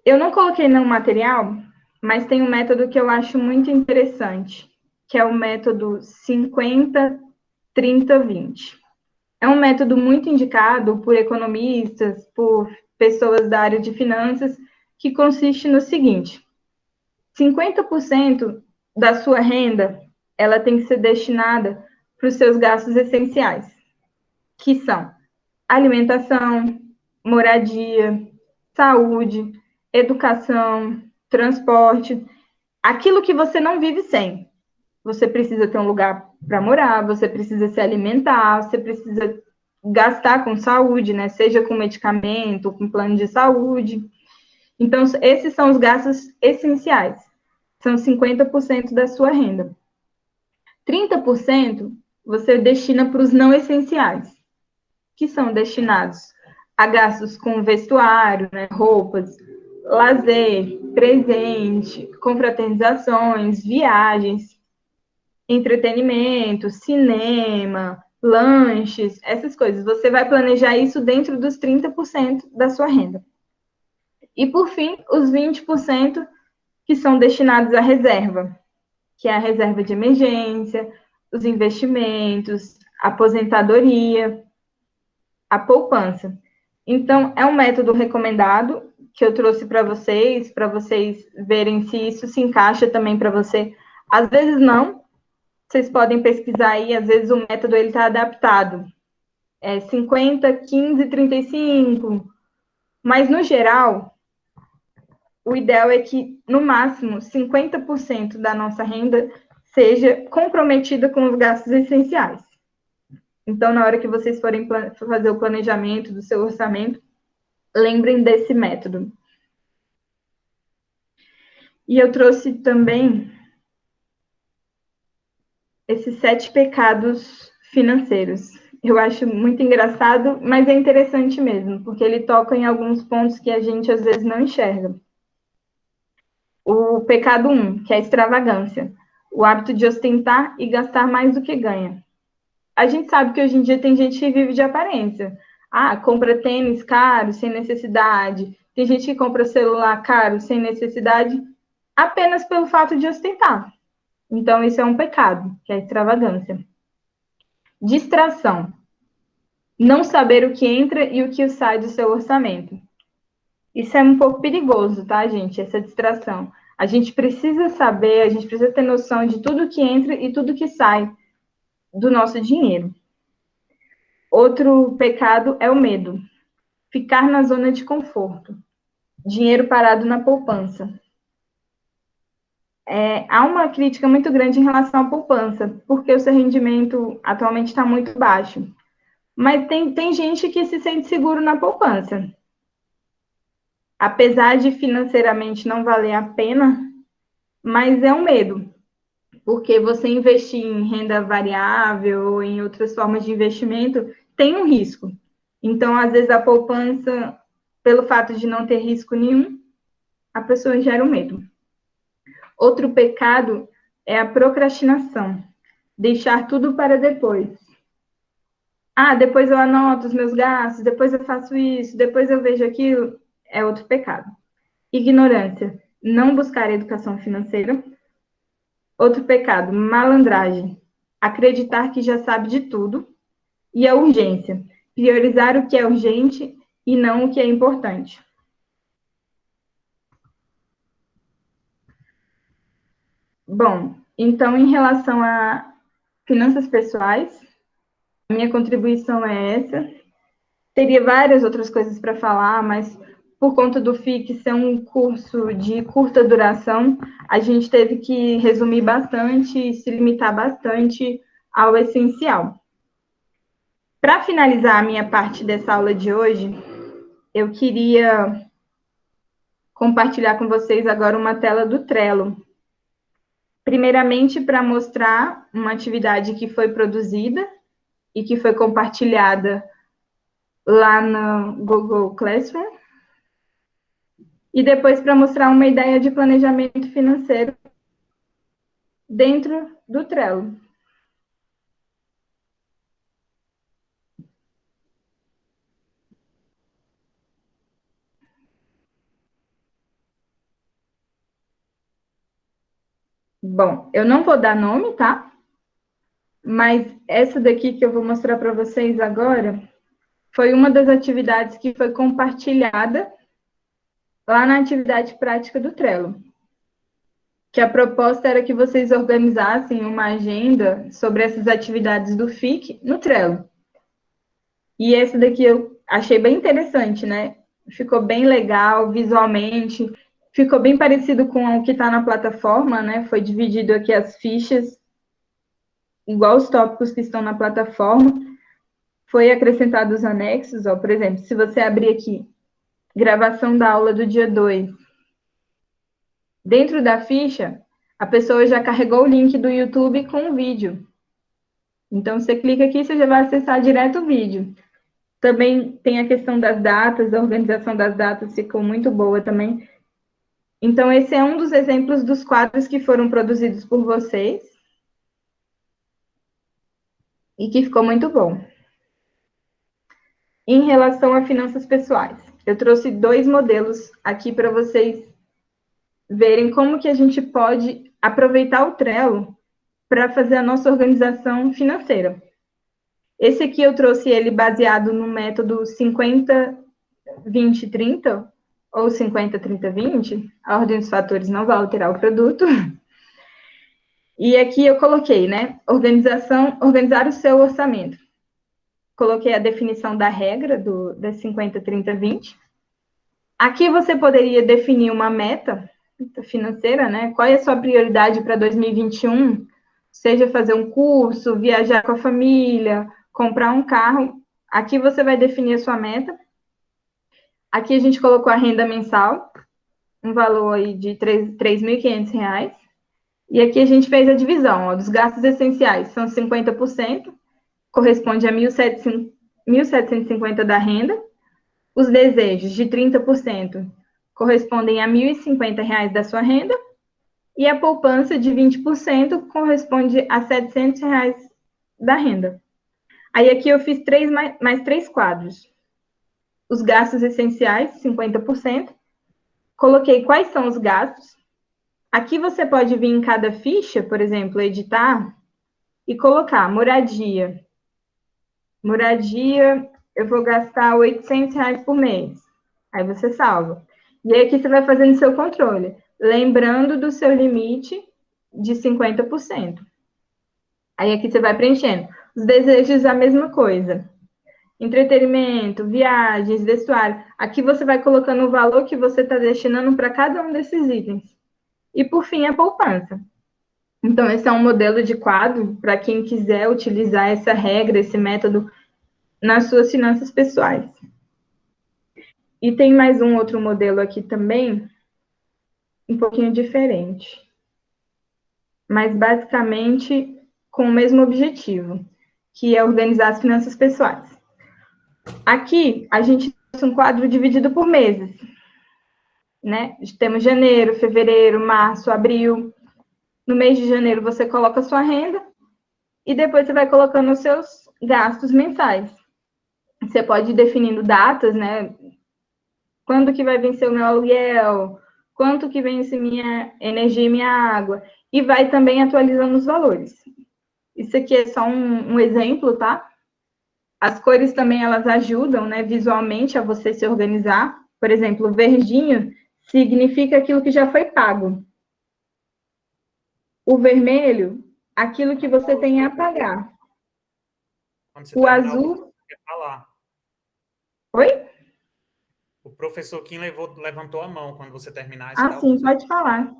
Eu não coloquei no material, mas tem um método que eu acho muito interessante, que é o método 50-30-20. É um método muito indicado por economistas, por pessoas da área de finanças, que consiste no seguinte: 50% da sua renda, ela tem que ser destinada para os seus gastos essenciais, que são alimentação, moradia, saúde, educação, transporte, aquilo que você não vive sem. Você precisa ter um lugar para morar, você precisa se alimentar, você precisa gastar com saúde, né? Seja com medicamento, com plano de saúde. Então, esses são os gastos essenciais. São 50% da sua renda. 30% você destina para os não essenciais, que são destinados a gastos com vestuário, né, roupas, lazer, presente, confraternizações, viagens, entretenimento, cinema, lanches, essas coisas. Você vai planejar isso dentro dos 30% da sua renda. E, por fim, os 20% que são destinados à reserva, que é a reserva de emergência, os investimentos, a aposentadoria, a poupança. Então, é um método recomendado que eu trouxe para vocês verem se isso se encaixa também para você. Às vezes não, vocês podem pesquisar aí, às vezes o método está adaptado. É 50, 15, 35. Mas, no geral, o ideal é que, no máximo, 50% da nossa renda seja comprometida com os gastos essenciais. Então, na hora que vocês forem fazer o planejamento do seu orçamento, lembrem desse método. E eu trouxe também esses 7 pecados financeiros. Eu acho muito engraçado, mas é interessante mesmo, porque ele toca em alguns pontos que a gente às vezes não enxerga. O pecado 1, que é a extravagância, o hábito de ostentar e gastar mais do que ganha. A gente sabe que hoje em dia tem gente que vive de aparência. Ah, compra tênis caro, sem necessidade. Tem gente que compra celular caro, sem necessidade, apenas pelo fato de ostentar. Então, isso é um pecado, que é a extravagância. Distração. Não saber o que entra e o que sai do seu orçamento. Isso é um pouco perigoso, tá, gente? Essa distração. A gente precisa saber, a gente precisa ter noção de tudo que entra e tudo que sai do nosso dinheiro. Outro pecado é o medo. Ficar na zona de conforto. Dinheiro parado na poupança. Há uma crítica muito grande em relação à poupança, porque o seu rendimento atualmente está muito baixo. Mas tem gente que se sente seguro na poupança. Apesar de financeiramente não valer a pena, mas é um medo. Porque você investir em renda variável ou em outras formas de investimento tem um risco. Então, às vezes, a poupança, pelo fato de não ter risco nenhum, a pessoa gera o medo. Outro pecado é a procrastinação, deixar tudo para depois. Ah, depois eu anoto os meus gastos, depois eu faço isso, depois eu vejo aquilo, é outro pecado. Ignorância, não buscar educação financeira. Outro pecado, malandragem, acreditar que já sabe de tudo. E a urgência, priorizar o que é urgente e não o que é importante. Bom, então, em relação a finanças pessoais, a minha contribuição é essa. Teria várias outras coisas para falar, mas por conta do FIC ser um curso de curta duração, a gente teve que resumir bastante e se limitar bastante ao essencial. Para finalizar a minha parte dessa aula de hoje, eu queria compartilhar com vocês agora uma tela do Trello. Primeiramente, para mostrar uma atividade que foi produzida e que foi compartilhada lá no Google Classroom. E depois para mostrar uma ideia de planejamento financeiro dentro do Trello. Bom, eu não vou dar nome, tá? Mas essa daqui que eu vou mostrar para vocês agora foi uma das atividades que foi compartilhada lá na atividade prática do Trello. Que a proposta era que vocês organizassem uma agenda sobre essas atividades do FIC no Trello. E essa daqui eu achei bem interessante, né? Ficou bem legal visualmente, ficou bem parecido com o que está na plataforma, né? Foi dividido aqui as fichas, igual os tópicos que estão na plataforma. Foi acrescentado os anexos, ó, por exemplo, se você abrir aqui, gravação da aula do dia 2. Dentro da ficha, a pessoa já carregou o link do YouTube com o vídeo. Então, você clica aqui, você já vai acessar direto o vídeo. Também tem a questão das datas, a organização das datas ficou muito boa também. Então, esse é um dos exemplos dos quadros que foram produzidos por vocês. E que ficou muito bom. Em relação a finanças pessoais, eu trouxe 2 modelos aqui para vocês verem como que a gente pode aproveitar o Trello para fazer a nossa organização financeira. Esse aqui eu trouxe ele baseado no método 50-20-30, ou 50-30-20, a ordem dos fatores não vai alterar o produto. E aqui eu coloquei, né, organizar o seu orçamento. Coloquei a definição da regra da 50-30-20. Aqui você poderia definir uma meta financeira, né? Qual é a sua prioridade para 2021? Seja fazer um curso, viajar com a família, comprar um carro. Aqui você vai definir a sua meta. Aqui a gente colocou a renda mensal, um valor aí de R$ 3.500. E aqui a gente fez a divisão, ó, dos gastos essenciais, são 50%, corresponde a 1.750 da renda. Os desejos de 30% correspondem a R$ 1.050 da sua renda. E a poupança de 20% corresponde a R$ 700 da renda. Aí aqui eu fiz mais 3 quadros. Os gastos essenciais, 50%. Coloquei quais são os gastos. Aqui você pode vir em cada ficha, por exemplo, editar, e colocar moradia. Moradia, eu vou gastar R$ 800 por mês. Aí você salva. E aí aqui você vai fazendo seu controle, lembrando do seu limite de 50%. Aí aqui você vai preenchendo. Os desejos, a mesma coisa. Entretenimento, viagens, vestuário. Aqui você vai colocando o valor que você está destinando para cada um desses itens. E, por fim, a poupança. Então, esse é um modelo de quadro para quem quiser utilizar essa regra, esse método nas suas finanças pessoais. E tem mais um outro modelo aqui também, um pouquinho diferente. Mas, basicamente, com o mesmo objetivo, que é organizar as finanças pessoais. Aqui, a gente tem um quadro dividido por meses. né? Temos janeiro, fevereiro, março, abril. No mês de janeiro você coloca a sua renda e depois você vai colocando os seus gastos mensais. Você pode ir definindo datas, né? Quando que vai vencer o meu aluguel? Quanto que vence minha energia e minha água? E vai também atualizando os valores. Isso aqui é só um exemplo, tá? As cores também, elas ajudam, né, visualmente a você se organizar. Por exemplo, o verdinho significa aquilo que já foi pago. O vermelho, aquilo que você tem a pagar. Quando você O terminar, azul... você quer falar. Oi? O professor Kim levantou a mão. Quando você terminar, você Ah, dá o sim, pode falar.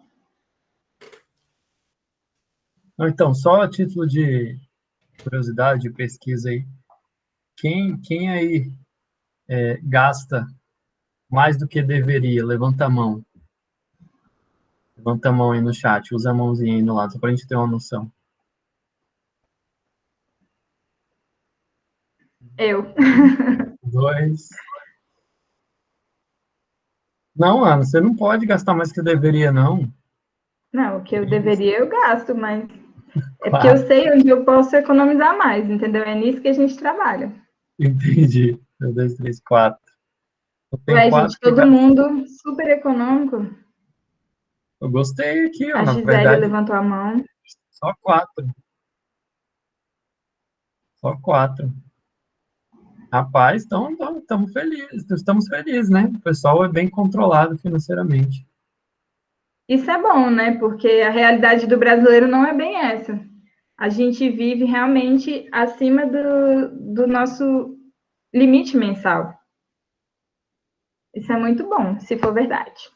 Então, só a título de curiosidade, de pesquisa aí, quem aí gasta mais do que deveria? Levanta a mão. Levanta a mão aí no chat, usa a mãozinha aí no lado, só para a gente ter uma noção. Eu. 2. Não, Ana, você não pode gastar mais do que deveria, não. Não, o que eu deveria eu gasto, mas é porque eu 4. sei onde eu posso economizar mais, entendeu? É nisso que a gente trabalha. Entendi. 1, 2, 3, 4. Eu tenho Ué, 4 gente, que todo gastam. mundo super econômico. Eu gostei aqui, ó, A na Gisele verdade, levantou a mão. só 4. Só 4. Rapaz, então estamos felizes, estamos felizes, né? O pessoal é bem controlado financeiramente. Isso é bom, né? Porque a realidade do brasileiro não é bem essa. A gente vive realmente acima do nosso limite mensal. Isso é muito bom, se for verdade.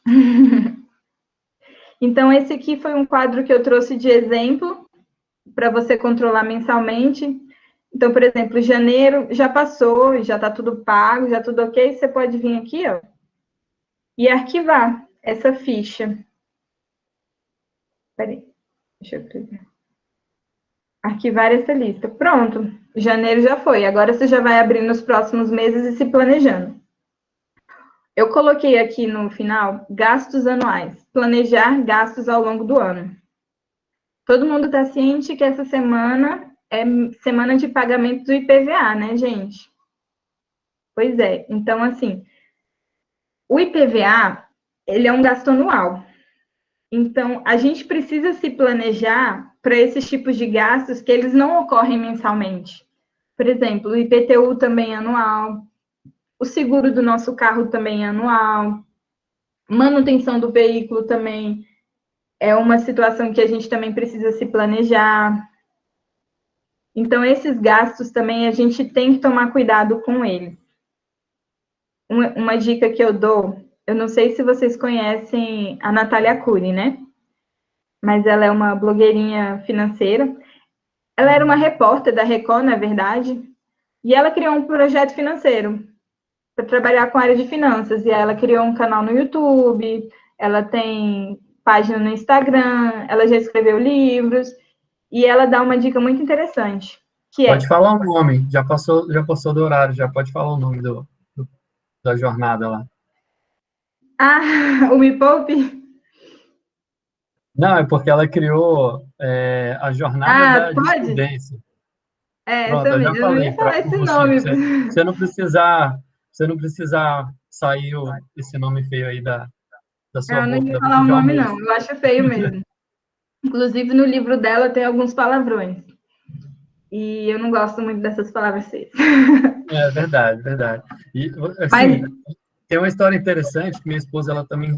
Então, esse aqui foi um quadro que eu trouxe de exemplo para você controlar mensalmente. Então, por exemplo, janeiro já passou, já está tudo pago, já tudo ok. Você pode vir aqui, ó, e arquivar essa ficha. Peraí, deixa eu pegar. Arquivar essa lista. Pronto, janeiro já foi. Agora você já vai abrir nos próximos meses e se planejando. Eu coloquei aqui no final gastos anuais. Planejar gastos ao longo do ano. Todo mundo está ciente que essa semana é semana de pagamento do IPVA, né, gente? Pois é. Então, assim, o IPVA, ele é um gasto anual. Então, a gente precisa se planejar para esses tipos de gastos que eles não ocorrem mensalmente. Por exemplo, o IPTU também é anual, o seguro do nosso carro também é anual, manutenção do veículo também é uma situação que a gente também precisa se planejar. Então, esses gastos também a gente tem que tomar cuidado com eles. Uma dica que eu dou, eu não sei se vocês conhecem a Natália Arcuri, né? Mas ela é uma blogueirinha financeira. Ela era uma repórter da Record, na verdade, e ela criou um projeto financeiro para trabalhar com a área de finanças. E ela criou um canal no YouTube, ela tem página no Instagram, ela já escreveu livros, e ela dá uma dica muito interessante, que Pode é... falar o nome, já passou do horário, já pode falar o nome da jornada lá. Ah, o Me Poupe? Não, é porque ela criou a jornada Ah, da pode? Jurisprudência. É, Pronto, eu também. já Eu não falei ia falar com esse você, nome. você não precisar sair esse nome feio aí da sua Eu não boca, ia da falar boca o de nome, almoço. não. Eu acho feio mesmo. Inclusive, no livro dela tem alguns palavrões. E eu não gosto muito dessas palavras feias. É verdade, verdade. E, Mas, assim, tem uma história interessante que minha esposa, ela também,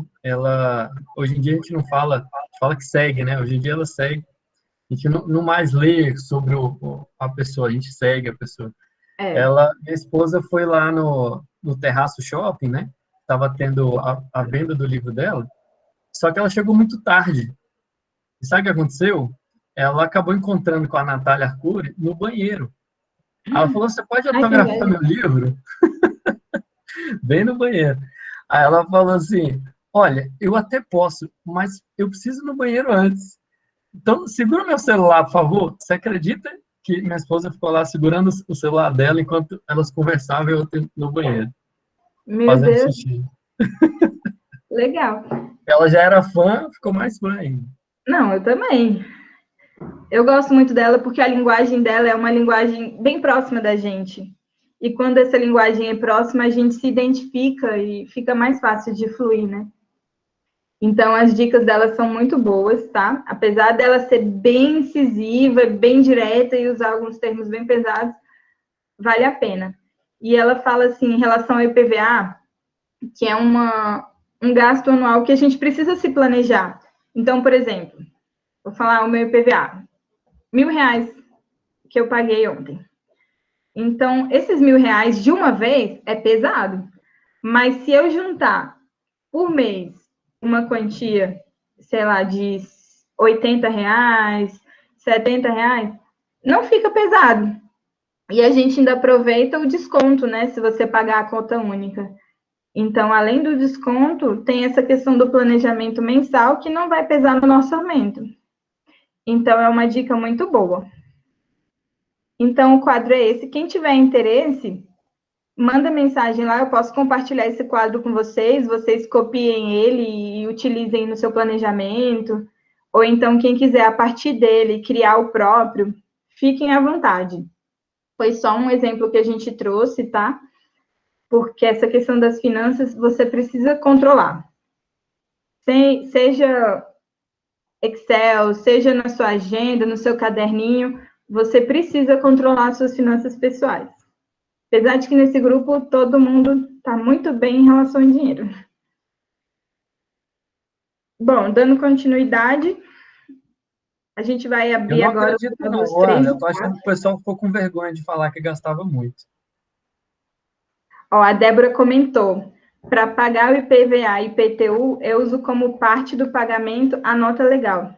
hoje em dia a gente não fala, a gente fala que segue, né? Hoje em dia ela segue. A gente não mais lê sobre a pessoa, a gente segue a pessoa. é. Minha esposa foi lá no Terraço Shopping, né? Estava tendo a venda do livro dela, só que ela chegou muito tarde. E sabe o que aconteceu? Ela acabou encontrando com a Natália Arcuri no banheiro. Ela falou: Você pode Ai, que autografar inveja. meu livro? Bem no banheiro. Aí ela falou assim: Olha, eu até posso, mas eu preciso ir no banheiro antes. Então, segura meu celular, por favor. Você acredita que minha esposa ficou lá segurando o celular dela enquanto elas conversavam e eu no banheiro, Meu fazendo Deus. xixi? Legal. Ela já era fã, ficou mais fã ainda. Não, eu também. Eu gosto muito dela porque a linguagem dela é uma linguagem bem próxima da gente. E quando essa linguagem é próxima, a gente se identifica e fica mais fácil de fluir, né? Então, as dicas dela são muito boas, tá? Apesar dela ser bem incisiva, bem direta e usar alguns termos bem pesados, vale a pena. E ela fala assim, em relação ao IPVA, que é um gasto anual que a gente precisa se planejar. Então, por exemplo, vou falar o meu IPVA, R$ 1.000 que eu paguei ontem. Então, esses R$ 1.000 de uma vez é pesado. Mas se eu juntar por mês uma quantia, sei lá, de R$ 80, R$ 70, não fica pesado. E a gente ainda aproveita o desconto, né? Se você pagar a conta única. Então, além do desconto, tem essa questão do planejamento mensal que não vai pesar no nosso orçamento. Então, é uma dica muito boa. Então, o quadro é esse. Quem tiver interesse, manda mensagem lá, eu posso compartilhar esse quadro com vocês copiem ele e utilizem no seu planejamento, ou então quem quiser a partir dele criar o próprio, fiquem à vontade. Foi só um exemplo que a gente trouxe, tá? Porque essa questão das finanças você precisa controlar. Seja Excel, seja na sua agenda, no seu caderninho, você precisa controlar suas finanças pessoais. Apesar de que nesse grupo todo mundo está muito bem em relação ao dinheiro. Bom, dando continuidade, a gente vai Eu abrir não agora acredito, os não, módulos ô, 3 Ana. e Eu tô achando 4. que o pessoal ficou com vergonha de falar que gastava muito. Ó, a Débora comentou, para pagar o IPVA e IPTU, eu uso como parte do pagamento a nota legal.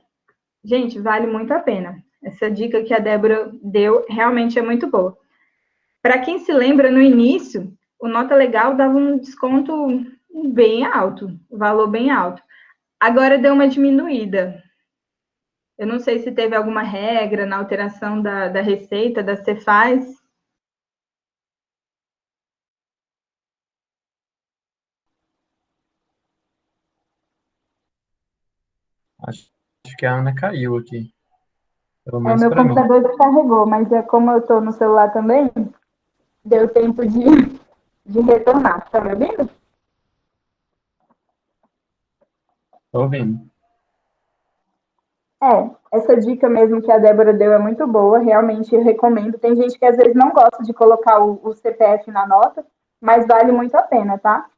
Gente, vale muito a pena. Essa dica que a Débora deu realmente é muito boa. Para quem se lembra, no início, o nota legal dava um desconto bem alto, um valor bem alto. Agora deu uma diminuída. Eu não sei se teve alguma regra na alteração da receita, da Cefaz. Acho que a Ana caiu aqui. Pelo O menos meu para mim. computador descarregou, mas como eu estou no celular também, deu tempo de retornar. Está me ouvindo? Tô ouvindo. Essa dica mesmo que a Débora deu é muito boa, realmente eu recomendo. Tem gente que às vezes não gosta de colocar o CPF na nota, mas vale muito a pena, tá?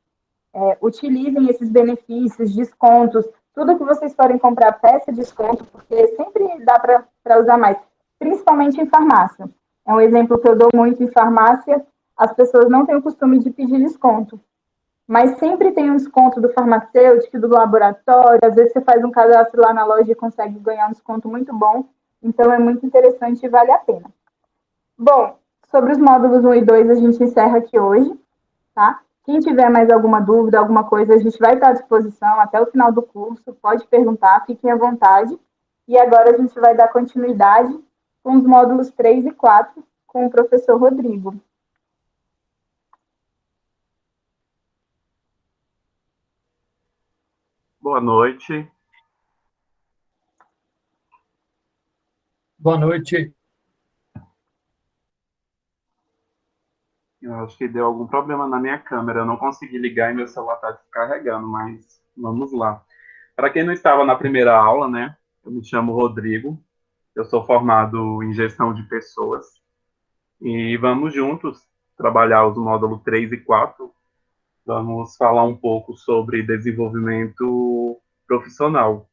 Utilizem esses benefícios, descontos, tudo que vocês forem comprar, peça desconto, porque sempre dá para usar mais, principalmente em farmácia. É um exemplo que eu dou muito em farmácia, as pessoas não têm o costume de pedir desconto, mas sempre tem um desconto do farmacêutico, do laboratório, às vezes você faz um cadastro lá na loja e consegue ganhar um desconto muito bom, então é muito interessante e vale a pena. Bom, sobre os módulos 1 e 2 a gente encerra aqui hoje, tá? Quem tiver mais alguma dúvida, alguma coisa, a gente vai estar à disposição até o final do curso, pode perguntar, fiquem à vontade. E agora a gente vai dar continuidade com os módulos 3 e 4 com o professor Rodrigo. Boa noite. Boa noite. Eu acho que deu algum problema na minha câmera. Eu não consegui ligar e meu celular está descarregando, mas vamos lá. Para quem não estava na primeira aula, né? Eu me chamo Rodrigo. Eu sou formado em gestão de pessoas. E vamos juntos trabalhar os módulos 3 e 4. Vamos falar um pouco sobre desenvolvimento profissional.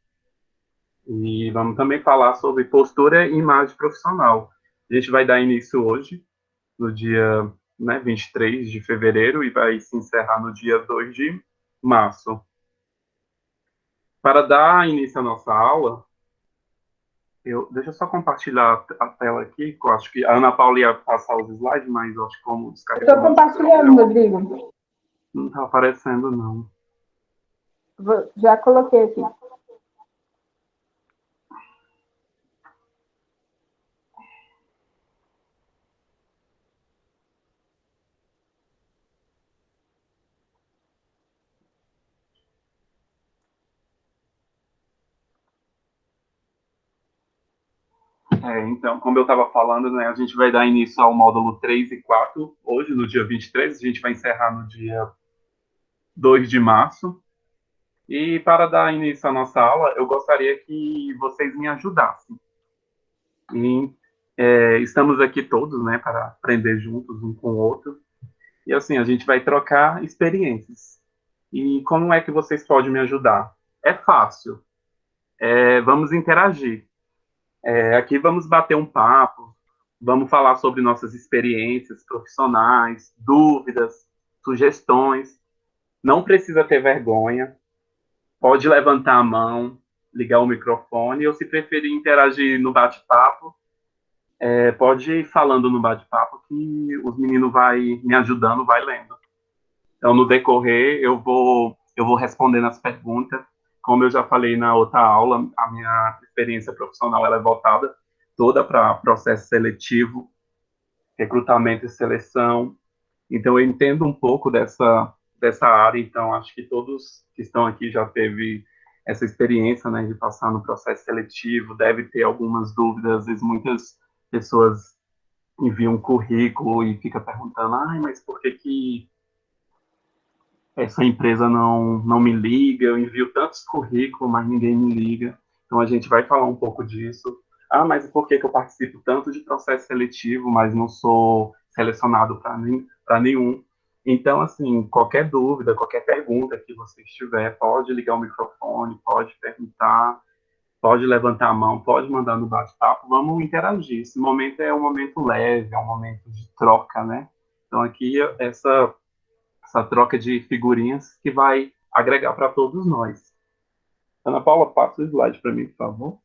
E vamos também falar sobre postura e imagem profissional. A gente vai dar início hoje, no dia 23 de fevereiro, e vai se encerrar no dia 2 de março. Para dar início à nossa aula, deixa eu só compartilhar a tela aqui, que eu acho que a Ana Paula ia passar os slides, mas eu acho que como descarregou Estou compartilhando, Rodrigo. não está aparecendo, não. Já coloquei aqui. Então, como eu estava falando, né, a gente vai dar início ao módulo 3 e 4 hoje, no dia 23, a gente vai encerrar no dia 2 de março. E para dar início à nossa aula, eu gostaria que vocês me ajudassem. E, estamos aqui todos, né, para aprender juntos um com o outro. E assim, a gente vai trocar experiências. E como é que vocês podem me ajudar? É fácil. Vamos interagir. Aqui vamos bater um papo, vamos falar sobre nossas experiências profissionais, dúvidas, sugestões. Não precisa ter vergonha. Pode levantar a mão, ligar o microfone, ou se preferir interagir no bate-papo, pode ir falando no bate-papo que os meninos vai me ajudando, vai lendo. Então, no decorrer, eu vou respondendo as perguntas. Como eu já falei na outra aula, a minha experiência profissional ela é voltada toda para processo seletivo, recrutamento e seleção. Então, eu entendo um pouco dessa área. Então, acho que todos que estão aqui já teve essa experiência, né, de passar no processo seletivo, deve ter algumas dúvidas. Às vezes, muitas pessoas enviam um currículo e fica perguntando, mas por que essa empresa não me liga, eu envio tantos currículos, mas ninguém me liga. Então, a gente vai falar um pouco disso. Mas por que eu participo tanto de processo seletivo, mas não sou selecionado para nenhum? Então, assim, qualquer dúvida, qualquer pergunta que você tiver, pode ligar o microfone, pode perguntar, pode levantar a mão, pode mandar no bate-papo, vamos interagir. Esse momento é um momento leve, é um momento de troca, né? Então, aqui, essa troca de figurinhas que vai agregar para todos nós. Ana Paula, passa o slide para mim, por favor.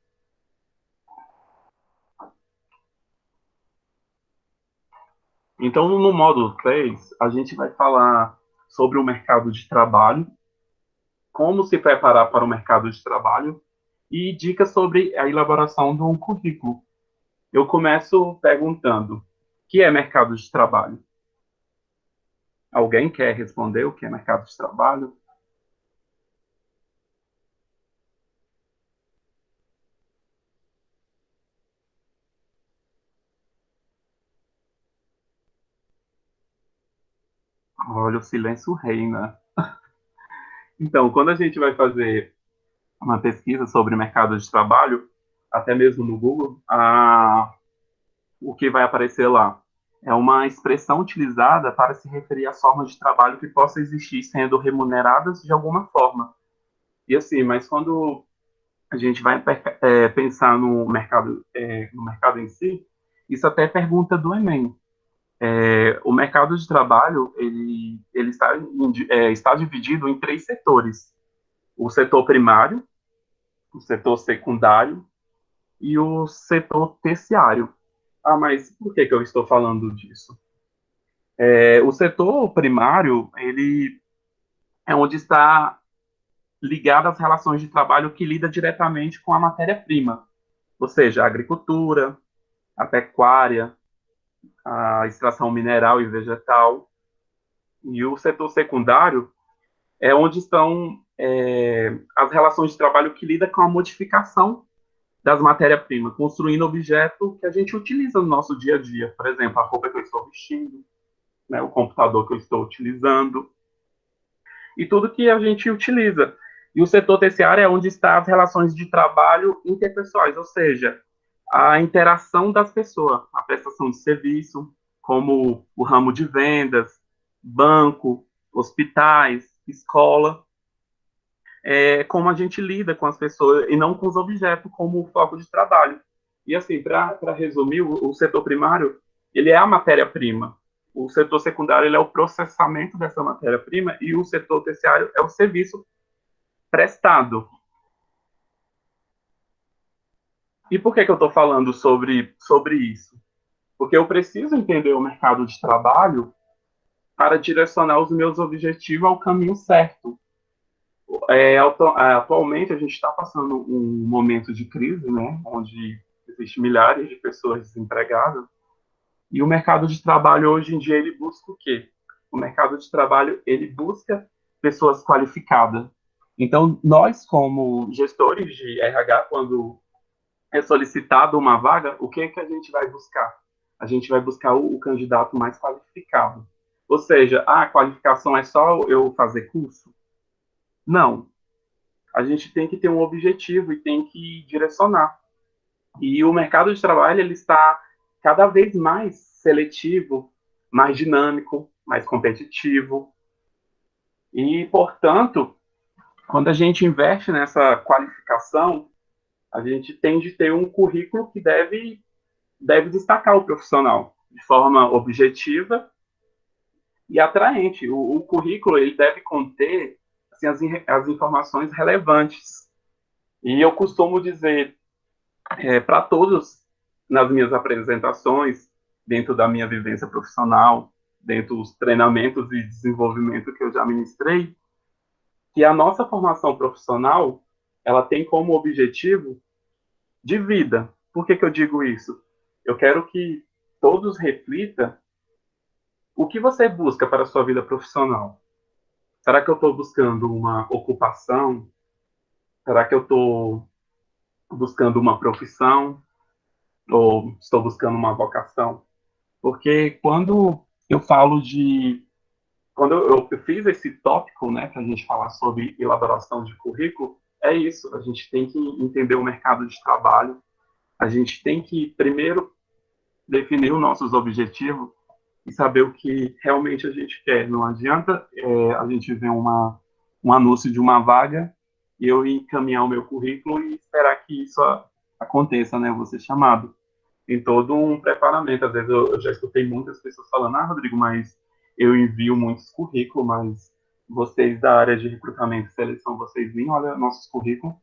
Então, no módulo 3, a gente vai falar sobre o mercado de trabalho, como se preparar para o mercado de trabalho e dicas sobre a elaboração de um currículo. Eu começo perguntando: o que é mercado de trabalho? Alguém quer responder o que é mercado de trabalho? Olha, o silêncio reina. Então, quando a gente vai fazer uma pesquisa sobre mercado de trabalho, até mesmo no Google, o que vai aparecer lá é uma expressão utilizada para se referir às formas de trabalho que possam existir sendo remuneradas de alguma forma. E assim, mas quando a gente vai pensar no mercado em si, isso até é pergunta do Enem. O mercado de trabalho ele está dividido em 3 setores: o setor primário, o setor secundário e o setor terciário. Mas por que eu estou falando disso? O setor primário, ele é onde está ligado às relações de trabalho que lida diretamente com a matéria-prima, ou seja, a agricultura, a pecuária, a extração mineral e vegetal. E o setor secundário é onde estão as relações de trabalho que lida com a modificação das matérias-primas, construindo objeto que a gente utiliza no nosso dia a dia. Por exemplo, a roupa que eu estou vestindo, né, o computador que eu estou utilizando, e tudo que a gente utiliza. E o setor terciário é onde estão as relações de trabalho interpessoais, ou seja, a interação das pessoas, a prestação de serviço, como o ramo de vendas, banco, hospitais, escola, como a gente lida com as pessoas e não com os objetos como foco de trabalho. E assim, para resumir, o setor primário, ele é a matéria-prima. O setor secundário ele é o processamento dessa matéria-prima e o setor terciário é o serviço prestado. E por que eu estou falando sobre isso? Porque eu preciso entender o mercado de trabalho para direcionar os meus objetivos ao caminho certo. Atualmente, a gente está passando um momento de crise, né, onde existem milhares de pessoas desempregadas, e o mercado de trabalho, hoje em dia, ele busca o quê? O mercado de trabalho, ele busca pessoas qualificadas. Então, nós, como gestores de RH, quando é solicitada uma vaga, o que é que a gente vai buscar? A gente vai buscar o candidato mais qualificado. Ou seja, a qualificação é só eu fazer curso? Não. A gente tem que ter um objetivo e tem que direcionar. E o mercado de trabalho ele está cada vez mais seletivo, mais dinâmico, mais competitivo. E, portanto, quando a gente investe nessa qualificação, a gente tem de ter um currículo que deve destacar o profissional de forma objetiva e atraente. O currículo ele deve conter assim, as informações relevantes. E eu costumo dizer para todos nas minhas apresentações, dentro da minha vivência profissional, dentro dos treinamentos e desenvolvimento que eu já ministrei, que a nossa formação profissional ela tem como objetivo de vida. Por que eu digo isso? Eu quero que todos reflitam o que você busca para a sua vida profissional. Será que eu estou buscando uma ocupação? Será que eu estou buscando uma profissão? Ou estou buscando uma vocação? Porque quando eu falo de... Quando eu fiz esse tópico, né, para a gente falar sobre elaboração de currículo, é isso. A gente tem que entender o mercado de trabalho. A gente tem que, primeiro, definir os nossos objetivos e saber o que realmente a gente quer. Não adianta a gente ver um anúncio de uma vaga e eu encaminhar o meu currículo e esperar que isso aconteça, né? Eu vou ser chamado. Tem todo um preparamento. Às vezes eu já escutei muitas pessoas falando, Rodrigo, mas eu envio muitos currículos, mas vocês da área de recrutamento e seleção, vocês nem olham nossos currículos.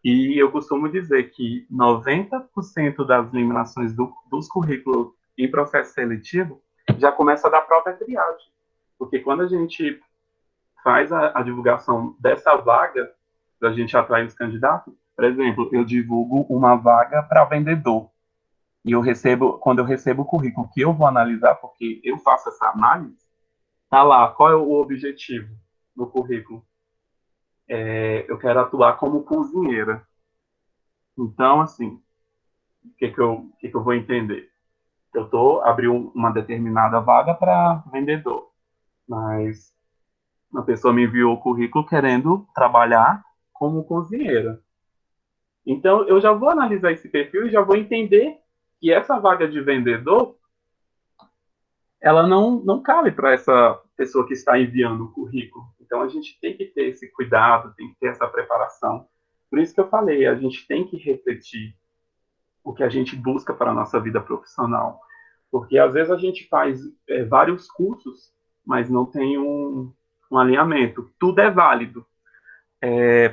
E eu costumo dizer que 90% das eliminações dos currículos em processo seletivo já começa da própria triagem. Porque quando a gente faz a divulgação dessa vaga, da gente atrair os candidatos, por exemplo, eu divulgo uma vaga para vendedor. E quando eu recebo o currículo que eu vou analisar, porque eu faço essa análise, tá lá, qual é o objetivo do currículo? Eu quero atuar como cozinheira. Então, assim, o que eu vou entender? Eu abriu uma determinada vaga para vendedor, mas uma pessoa me enviou o currículo querendo trabalhar como cozinheira. Então, eu já vou analisar esse perfil e já vou entender que essa vaga de vendedor, ela não cabe para essa pessoa que está enviando o currículo. Então, a gente tem que ter esse cuidado, tem que ter essa preparação. Por isso que eu falei, a gente tem que refletir o que a gente busca para a nossa vida profissional. Porque, às vezes, a gente faz vários cursos, mas não tem um alinhamento. Tudo é válido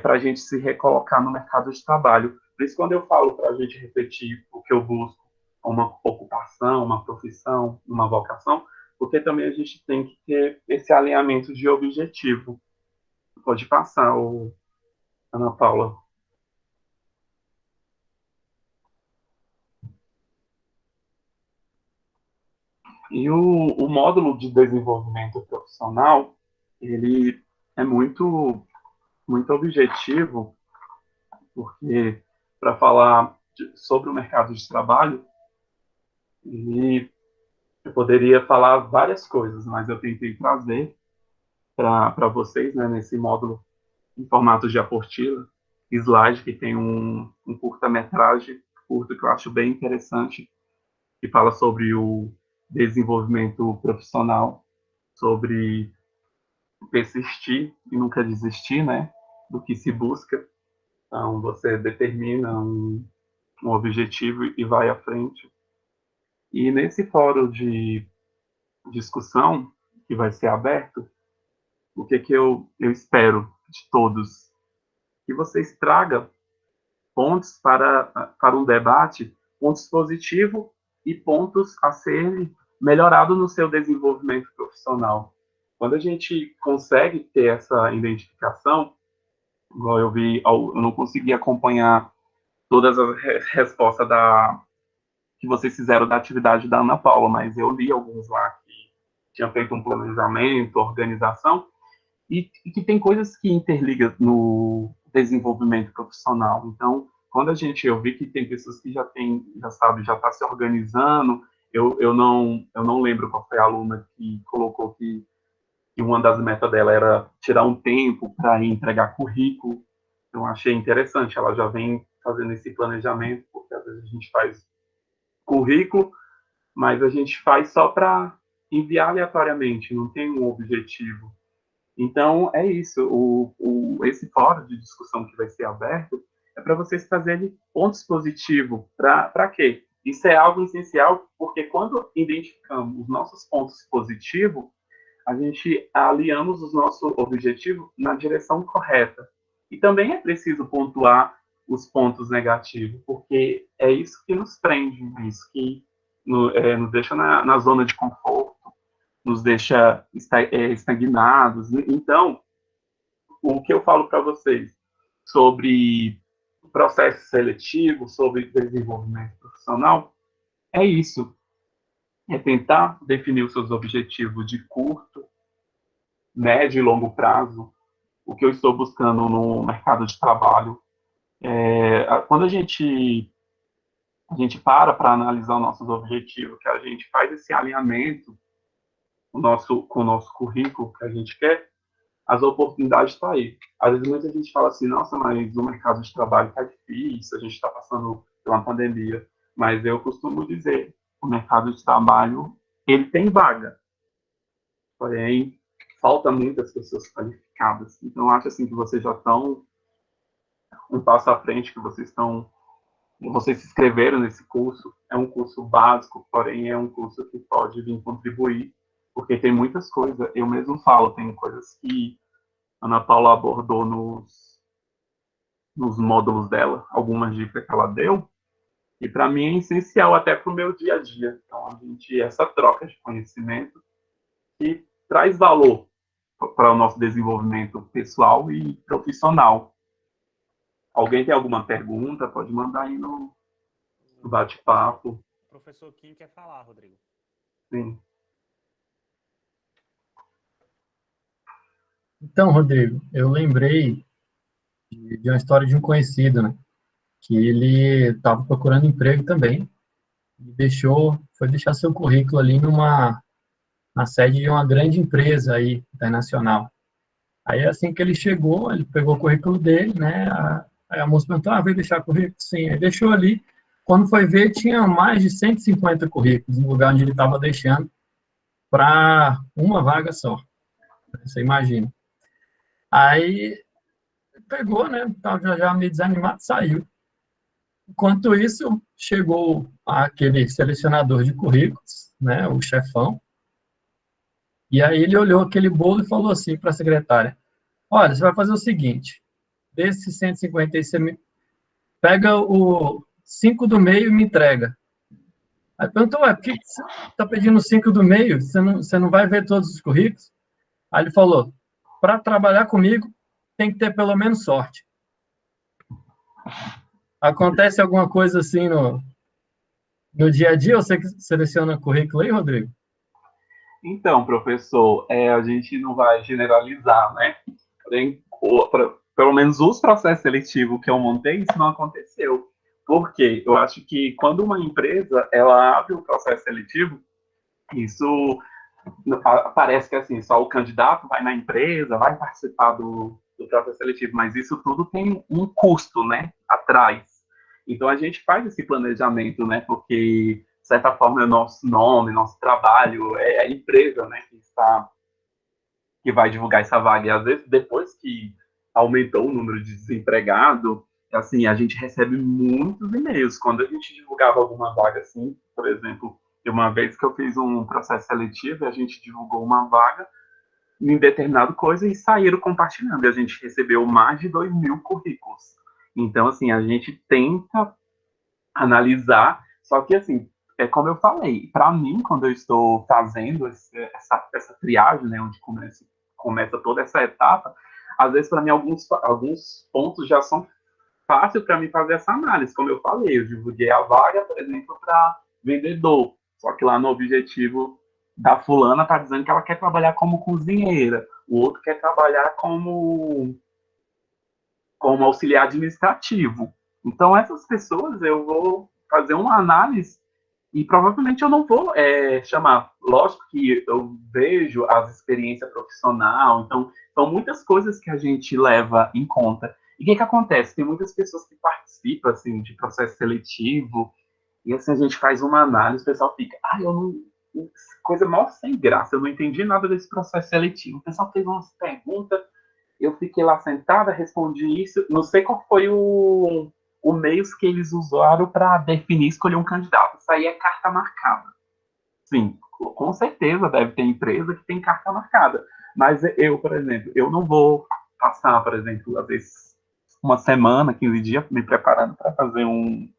para a gente se recolocar no mercado de trabalho. Por isso, quando eu falo para a gente refletir o que eu busco, uma ocupação, uma profissão, uma vocação, porque também a gente tem que ter esse alinhamento de objetivo. Pode passar, Ana Paula. E o módulo de desenvolvimento profissional, ele é muito objetivo, porque para falar sobre o mercado de trabalho, eu poderia falar várias coisas, mas eu tentei trazer para vocês, né, nesse módulo em formato de apostila, slide, que tem um curta-metragem curto que eu acho bem interessante, que fala sobre o desenvolvimento profissional, sobre persistir e nunca desistir, né, do que se busca. Então, você determina um objetivo e vai à frente. E nesse fórum de discussão que vai ser aberto, o que eu espero de todos? Que vocês tragam pontos para um debate, pontos positivos e pontos a serem melhorados no seu desenvolvimento profissional. Quando a gente consegue ter essa identificação, igual eu vi, eu não consegui acompanhar todas as respostas que vocês fizeram da atividade da Ana Paula, mas eu li alguns lá que tinham feito um planejamento, organização, e que tem coisas que interligam no desenvolvimento profissional. Então, quando eu vi que tem pessoas que já está se organizando, eu não lembro qual foi a aluna que colocou que uma das metas dela era tirar um tempo para entregar currículo. Eu achei interessante, ela já vem fazendo esse planejamento, porque às vezes a gente faz currículo, mas a gente faz só para enviar aleatoriamente, não tem um objetivo. Então, é isso. Esse fórum de discussão que vai ser aberto é para vocês trazerem pontos positivos. Para quê? Isso é algo essencial, porque quando identificamos os nossos pontos positivos, a gente alinhamos os nossos objetivos na direção correta. E também é preciso pontuar os pontos negativos, porque é isso que nos prende, é isso que nos deixa na zona de conforto, nos deixa estagnados. Então, o que eu falo para vocês sobre processo seletivo, sobre desenvolvimento profissional, é isso. É tentar definir os seus objetivos de curto, médio e longo prazo, o que eu estou buscando no mercado de trabalho. Quando a gente para analisar os nossos objetivos, que a gente faz esse alinhamento com o nosso currículo que a gente quer, as oportunidades estão aí. Às vezes muita gente fala assim, nossa, mas o mercado de trabalho está difícil, a gente está passando pela pandemia. Mas eu costumo dizer, o mercado de trabalho, ele tem vaga, porém, falta muitas pessoas qualificadas. Então, eu acho assim que vocês já estão um passo à frente, que vocês se inscreveram nesse curso. É um curso básico, porém é um curso que pode vir contribuir, porque tem muitas coisas. Eu mesmo falo, tem coisas que a Ana Paula abordou nos módulos dela, algumas dicas que ela deu, e para mim é essencial até para o meu dia a dia. Então, essa troca de conhecimento que traz valor para o nosso desenvolvimento pessoal e profissional. Alguém tem alguma pergunta? Pode mandar aí no bate-papo. O professor Kim quer falar, Rodrigo. Sim. Então, Rodrigo, eu lembrei de uma história de um conhecido, né? Que ele estava procurando emprego também e foi deixar seu currículo ali na sede de uma grande empresa aí, internacional. Aí, assim que ele chegou, ele pegou o currículo dele, né? Aí a moça perguntou, veio deixar currículo? Sim, aí deixou ali. Quando foi ver, tinha mais de 150 currículos no lugar onde ele estava deixando para uma vaga só. Você imagina. Aí pegou, né? Estava já meio desanimado, saiu. Enquanto isso, chegou aquele selecionador de currículos, né? O chefão. E aí ele olhou aquele bolo e falou assim para a secretária: olha, você vai fazer o seguinte, desses 150 aí, você pega o 5 do meio e me entrega. Aí perguntou, por que você está pedindo 5 do meio? Você não vai ver todos os currículos? Aí ele falou, para trabalhar comigo, tem que ter pelo menos sorte. Acontece alguma coisa assim no dia a dia? Você que seleciona currículo aí, Rodrigo? Então, professor, a gente não vai generalizar, né? Porém, pelo menos os processos seletivos que eu montei, isso não aconteceu. Por quê? Eu acho que quando uma empresa ela abre o processo seletivo, isso parece que assim, só o candidato vai na empresa, vai participar do processo seletivo, mas isso tudo tem um custo, né, atrás. Então a gente faz esse planejamento, né, porque de certa forma é o nosso nome, nosso trabalho, é a empresa, né, que vai divulgar essa vaga. E às vezes depois que aumentou o número de desempregados, assim, a gente recebe muitos e-mails. Quando a gente divulgava alguma vaga assim, por exemplo, uma vez que eu fiz um processo seletivo, a gente divulgou uma vaga em determinada coisa e saíram compartilhando. E a gente recebeu mais de 2.000 currículos. Então, assim, a gente tenta analisar, só que, assim, é como eu falei, para mim, quando eu estou fazendo essa triagem, né, onde começa toda essa etapa, às vezes, para mim, alguns pontos já são fáceis para mim fazer essa análise. Como eu falei, eu divulguei a vaga, por exemplo, para vendedor, só que lá no objetivo da fulana está dizendo que ela quer trabalhar como cozinheira, o outro quer trabalhar como auxiliar administrativo. Então, essas pessoas, eu vou fazer uma análise e provavelmente eu não vou chamar. Lógico que eu vejo as experiências profissional, então são muitas coisas que a gente leva em conta. E o que acontece? Tem muitas pessoas que participam assim, de processo seletivo, e assim a gente faz uma análise, o pessoal fica, eu não. Coisa mal sem graça, eu não entendi nada desse processo seletivo. O pessoal fez umas perguntas, eu fiquei lá sentada, respondi isso, não sei qual foi o meios que eles usaram para definir, escolher um candidato. Isso aí é carta marcada. Sim, com certeza deve ter empresa que tem carta marcada. Mas eu, por exemplo, eu não vou passar, por exemplo, às vezes uma semana, 15 dias, me preparando para fazer um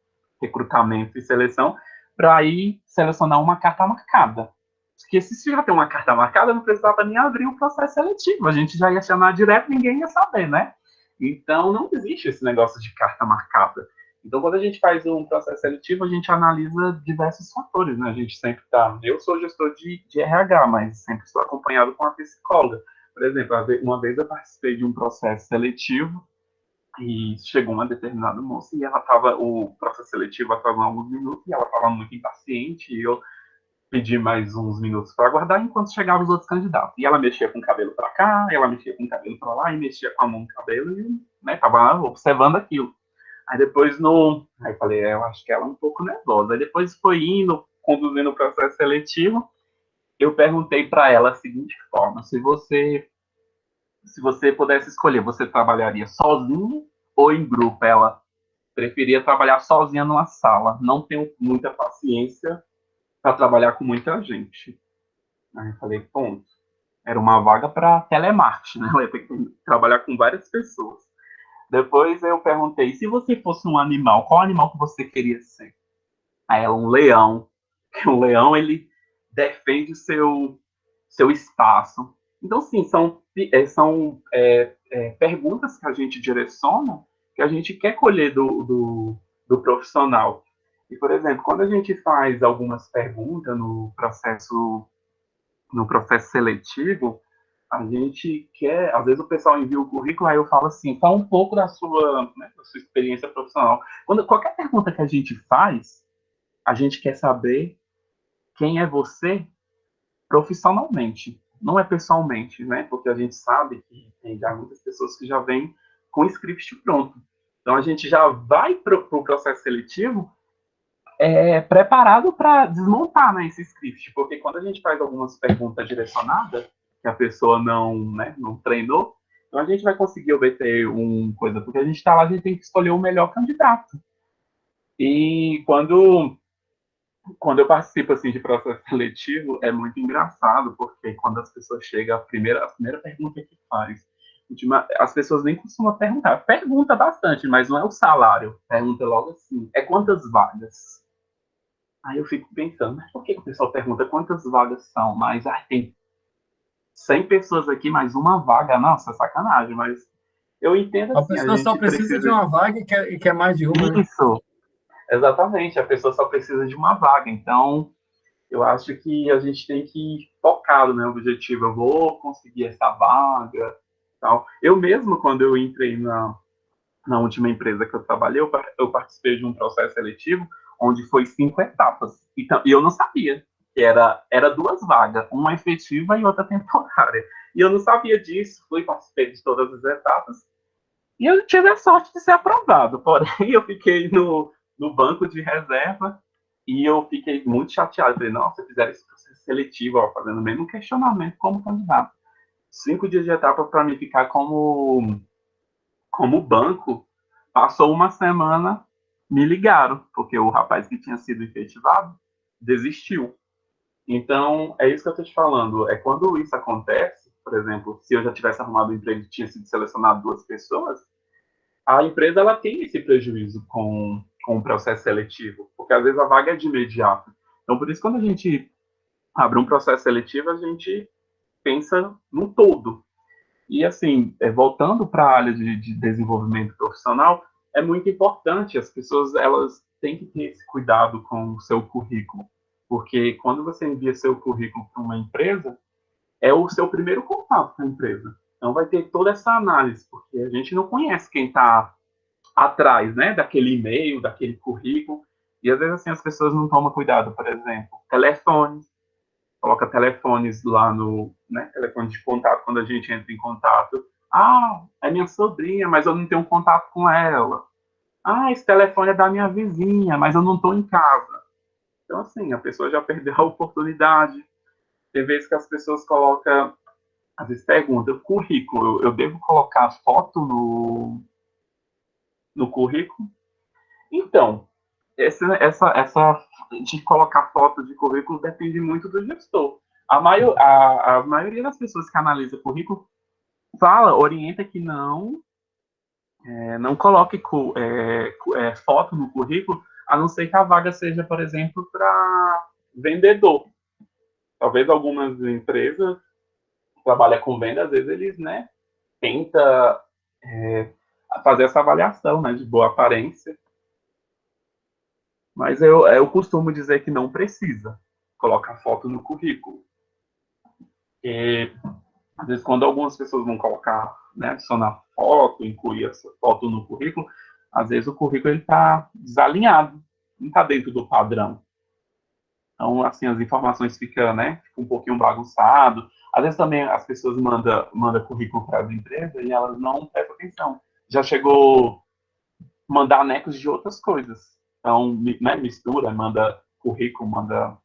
recrutamento e seleção, para ir selecionar uma carta marcada. Porque se já tem uma carta marcada, não precisava nem abrir um processo seletivo. A gente já ia chamar direto, ninguém ia saber, né? Então, não existe esse negócio de carta marcada. Então, quando a gente faz um processo seletivo, a gente analisa diversos fatores, né? A gente sempre está... Eu sou gestor de RH, mas sempre estou acompanhado com a psicóloga. Por exemplo, uma vez eu participei de um processo seletivo e chegou uma determinada moça e o processo seletivo atrasou alguns minutos e ela estava muito impaciente e eu pedi mais uns minutos para aguardar enquanto chegavam os outros candidatos. E ela mexia com o cabelo para cá, ela mexia com o cabelo para lá e mexia com a mão no cabelo e, né, tava observando aquilo. Aí depois aí eu falei, eu acho que ela é um pouco nervosa. Aí depois foi indo, conduzindo o processo seletivo, eu perguntei para ela a seguinte forma: se você pudesse escolher, você trabalharia sozinha ou em grupo? Ela preferia trabalhar sozinha numa sala. Não tenho muita paciência para trabalhar com muita gente. Aí eu falei, ponto. Era uma vaga para telemarketing, né? Eu ia ter que trabalhar com várias pessoas. Depois eu perguntei, se você fosse um animal, qual animal que você queria ser? Aí ela, um leão. Porque o leão, ele defende seu espaço. Então, sim, são perguntas que a gente direciona, que a gente quer colher do profissional. E, por exemplo, quando a gente faz algumas perguntas no processo seletivo, a gente quer, às vezes o pessoal envia o currículo, aí eu falo assim, fala um pouco da sua experiência profissional. Qualquer pergunta que a gente faz, a gente quer saber quem é você profissionalmente, não é pessoalmente, né? Porque a gente sabe que tem já muitas pessoas que já vêm com o script pronto. Então a gente já vai para o processo seletivo preparado para desmontar, né, esse script, porque quando a gente faz algumas perguntas direcionadas, que a pessoa não treinou, então a gente vai conseguir obter coisa, porque a gente está lá, a gente tem que escolher o melhor candidato. E quando eu participo assim de processo seletivo, é muito engraçado, porque quando as pessoas chegam, a primeira pergunta que faz, as pessoas nem costumam perguntar. Pergunta bastante, mas não é o salário. Pergunta logo assim, quantas vagas? Aí eu fico pensando, mas por que o pessoal pergunta quantas vagas são? Mas tem 100 pessoas aqui, mais uma vaga. Nossa, é sacanagem, mas eu entendo A assim, a pessoa só gente precisa de uma vaga e quer mais de uma, né? Isso, exatamente, a pessoa só precisa de uma vaga. Então, eu acho que a gente tem que ir focado no objetivo. Eu vou conseguir essa vaga, tal. Eu mesmo, quando eu entrei na última empresa que eu trabalhei, eu participei de um processo seletivo onde foi 5 etapas. E eu não sabia que era 2 vagas, uma efetiva e outra temporária. E eu não sabia disso, participei de todas as etapas. E eu tive a sorte de ser aprovado. Porém, eu fiquei no banco de reserva e eu fiquei muito chateado. Falei, nossa, fizeram esse processo seletivo, fazendo o mesmo questionamento como candidato. 5 dias de etapa para mim ficar como banco. Passou uma semana, me ligaram, porque o rapaz que tinha sido efetivado desistiu. Então, é isso que eu estou te falando. É quando isso acontece, por exemplo, se eu já tivesse arrumado um emprego e tinha sido selecionado 2 pessoas, a empresa ela tem esse prejuízo com o processo seletivo, porque às vezes a vaga é de imediato. Então, por isso, quando a gente abre um processo seletivo, a gente pensa no todo. E, assim, voltando para a área de desenvolvimento profissional, é muito importante, as pessoas elas têm que ter esse cuidado com o seu currículo, porque quando você envia seu currículo para uma empresa, é o seu primeiro contato com a empresa. Então, vai ter toda essa análise, porque a gente não conhece quem está atrás, né, daquele e-mail, daquele currículo. E às vezes assim as pessoas não tomam cuidado, por exemplo, telefones, coloca telefones lá no, né, telefone de contato quando a gente entra em contato. Ah, é minha sobrinha, mas eu não tenho contato com ela. Ah, esse telefone é da minha vizinha, mas eu não estou em casa. Então, assim, a pessoa já perdeu a oportunidade. Tem vezes que as pessoas colocam, às vezes perguntam, currículo, eu devo colocar foto no currículo? Então, essa de colocar foto de currículo depende muito do gestor. A maioria das pessoas que analisa currículo orienta que não coloque foto no currículo, a não ser que a vaga seja, por exemplo, para vendedor. Talvez algumas empresas que trabalham com venda, às vezes eles, né, tentam fazer essa avaliação, né, de boa aparência. Mas eu costumo dizer que não precisa colocar foto no currículo. Porque, às vezes, quando algumas pessoas vão colocar, né, adicionar foto, incluir essa foto no currículo, às vezes o currículo está desalinhado, não está dentro do padrão. Então, assim, as informações ficam, né, fica um pouquinho bagunçado. Às vezes também as pessoas mandam currículo para as empresas e elas não prestam atenção. Já chegou mandar anexos de outras coisas. Então, né, mistura, manda currículo, manda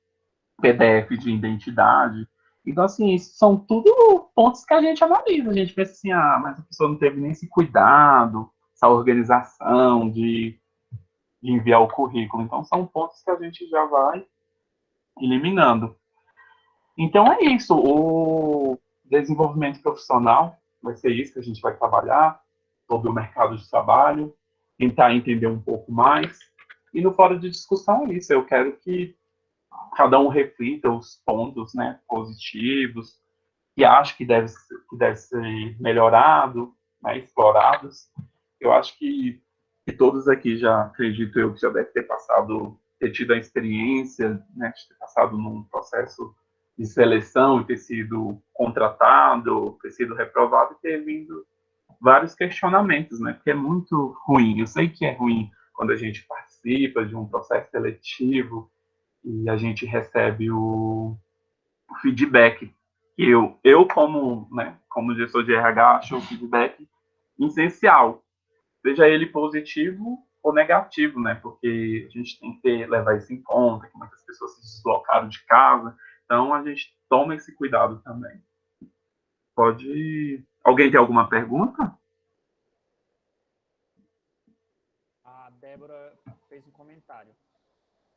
PDF de identidade. Então, assim, isso são tudo pontos que a gente analisa. A gente pensa assim, mas a pessoa não teve nem esse cuidado, essa organização de enviar o currículo. Então, são pontos que a gente já vai eliminando. Então, é isso. O desenvolvimento profissional vai ser isso que a gente vai trabalhar sobre o mercado de trabalho, tentar entender um pouco mais. E no fórum de discussão é isso. Eu quero que cada um reflita os pontos, né, positivos, que acho que deve ser melhorado, né, explorados. Eu acho que todos aqui já, acredito eu, que já deve ter tido a experiência, né, de ter passado num processo de seleção e ter sido contratado, ter sido reprovado e ter vindo vários questionamentos, né, porque é muito ruim. Eu sei que é ruim quando a gente participa de um processo seletivo e a gente recebe o feedback. Que eu como, né, como gestor de RH, acho o feedback essencial, seja ele positivo ou negativo, né? Porque a gente tem que levar isso em conta, que muitas pessoas se deslocaram de casa, então a gente toma esse cuidado também. Alguém tem alguma pergunta? A Débora fez um comentário.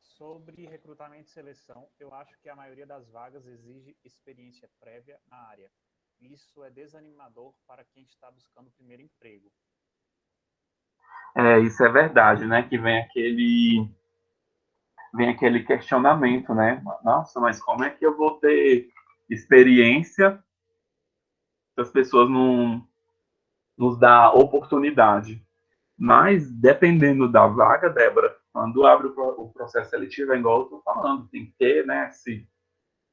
Sobre recrutamento e seleção, eu acho que a maioria das vagas exige experiência prévia na área. Isso é desanimador para quem está buscando o primeiro emprego. Isso é verdade, né? Que vem aquele questionamento, né? Nossa, mas como é que eu vou ter experiência se as pessoas não nos dão oportunidade? Mas, dependendo da vaga, Débora, quando abre o processo seletivo, é igual eu estou falando, tem que ter, né,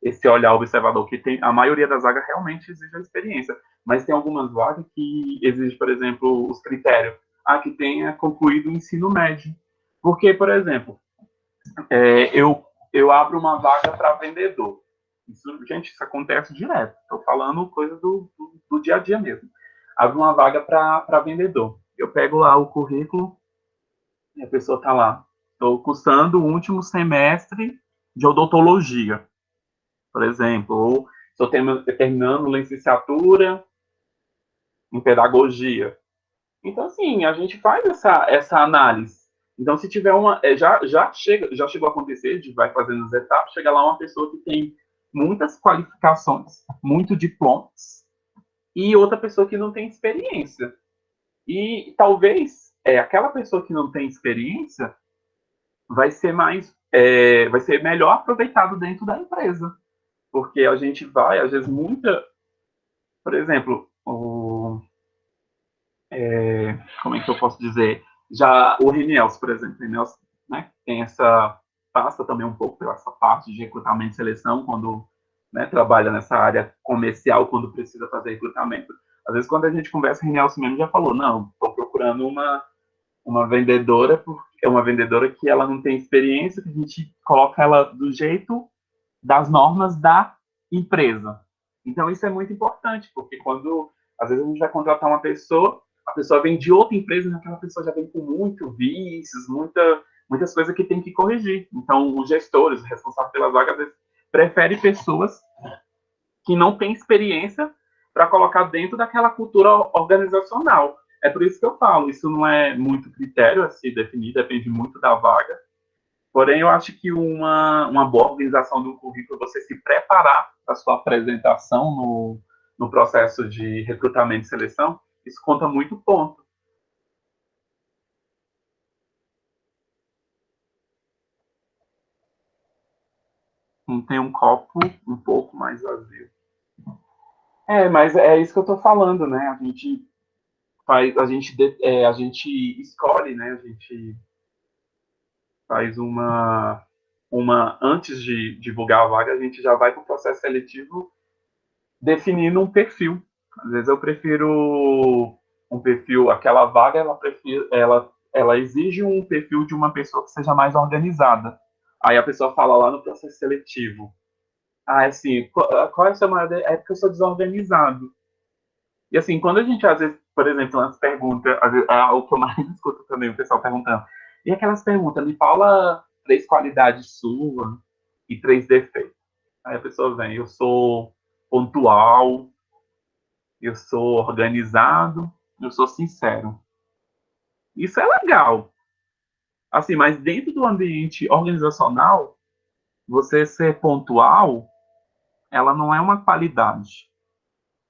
esse olhar observador, que tem, a maioria das vagas realmente exige a experiência, mas tem algumas vagas que exigem, por exemplo, os critérios, que tenha concluído o ensino médio. Porque, por exemplo, eu abro uma vaga para vendedor. Gente, isso acontece direto. Estou falando coisa do dia a dia mesmo. Abro uma vaga para vendedor. Eu pego lá o currículo e a pessoa está lá. Estou cursando o último semestre de odontologia, por exemplo. Ou estou terminando licenciatura em pedagogia. Então, assim, a gente faz essa análise. Então, se tiver já chegou a acontecer, a gente vai fazendo as etapas, chega lá uma pessoa que tem muitas qualificações, muito diplomas, e outra pessoa que não tem experiência. E talvez aquela pessoa que não tem experiência vai ser melhor aproveitado dentro da empresa. Porque a gente vai, às vezes, por exemplo, como é que eu posso dizer? Já o Riniels, por exemplo, Riniels, né, passa também um pouco pela essa parte de recrutamento e seleção, quando, né, trabalha nessa área comercial, quando precisa fazer recrutamento. Às vezes, quando a gente conversa, o Riniels mesmo já falou, não, estou procurando uma vendedora, é uma vendedora que ela não tem experiência, que a gente coloca ela do jeito das normas da empresa. Então, isso é muito importante, porque quando, às vezes, a gente vai contratar uma pessoa, a pessoa vem de outra empresa, e aquela pessoa já vem com muito vícios, muitas coisas que tem que corrigir. Então, os gestores, os responsáveis pelas vagas, às vezes, preferem pessoas que não têm experiência para colocar dentro daquela cultura organizacional. É por isso que eu falo, isso não é muito critério a se definir, depende muito da vaga. Porém, eu acho que uma boa organização do currículo, você se preparar para a sua apresentação no processo de recrutamento e seleção, isso conta muito ponto. Tem um copo um pouco mais vazio. Mas é isso que eu estou falando, né? A gente escolhe, né? A gente faz antes de divulgar a vaga, a gente já vai para o processo seletivo definindo um perfil. Às vezes eu prefiro um perfil, aquela vaga, ela exige um perfil de uma pessoa que seja mais organizada. Aí a pessoa fala lá no processo seletivo, assim, qual é a sua maior... É porque eu sou desorganizado. E assim, quando a gente, às vezes, por exemplo, umas perguntas, o que eu mais escuto também, o pessoal perguntando, e aquelas perguntas, me fala 3 qualidades suas e 3 defeitos. Aí a pessoa vem, eu sou pontual, eu sou organizado, eu sou sincero. Isso é legal. Assim, mas dentro do ambiente organizacional, você ser pontual, ela não é uma qualidade.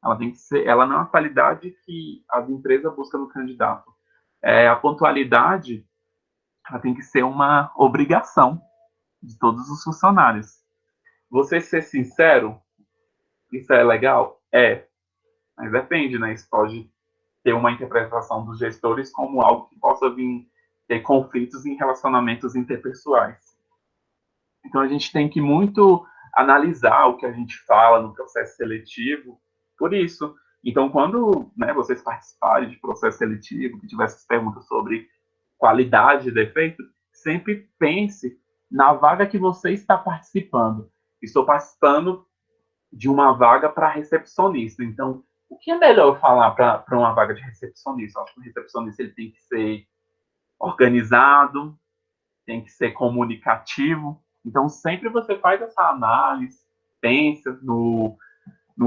Ela não é uma qualidade que as empresas buscam no candidato. A pontualidade, ela tem que ser uma obrigação de todos os funcionários. Você ser sincero, isso é legal? Mas depende, né? Isso pode ter uma interpretação dos gestores como algo que possa vir ter conflitos em relacionamentos interpessoais. Então, a gente tem que muito analisar o que a gente fala no processo seletivo por isso. Então, quando, né, vocês participarem de processo seletivo, que tiver essas perguntas sobre qualidade e defeito, sempre pense na vaga que você está participando. Estou participando de uma vaga para recepcionista. Então, o que é melhor eu falar para uma vaga de recepcionista? Eu acho que o recepcionista ele tem que ser organizado, tem que ser comunicativo. Então, sempre você faz essa análise, pensa no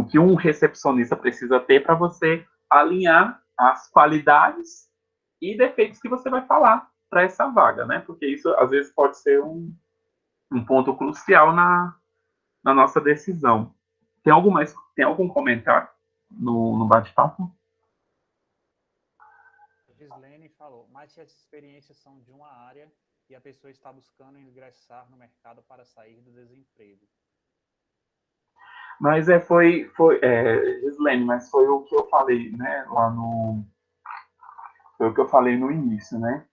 que um recepcionista precisa ter para você alinhar as qualidades e defeitos que você vai falar para essa vaga, né? Porque isso, às vezes, pode ser um ponto crucial na nossa decisão. Tem algum comentário no bate-papo? Gislene falou, mas se as experiências são de uma área e a pessoa está buscando ingressar no mercado para sair do desemprego. Mas Gislene, mas foi o que eu falei, né, foi o que eu falei no início, né?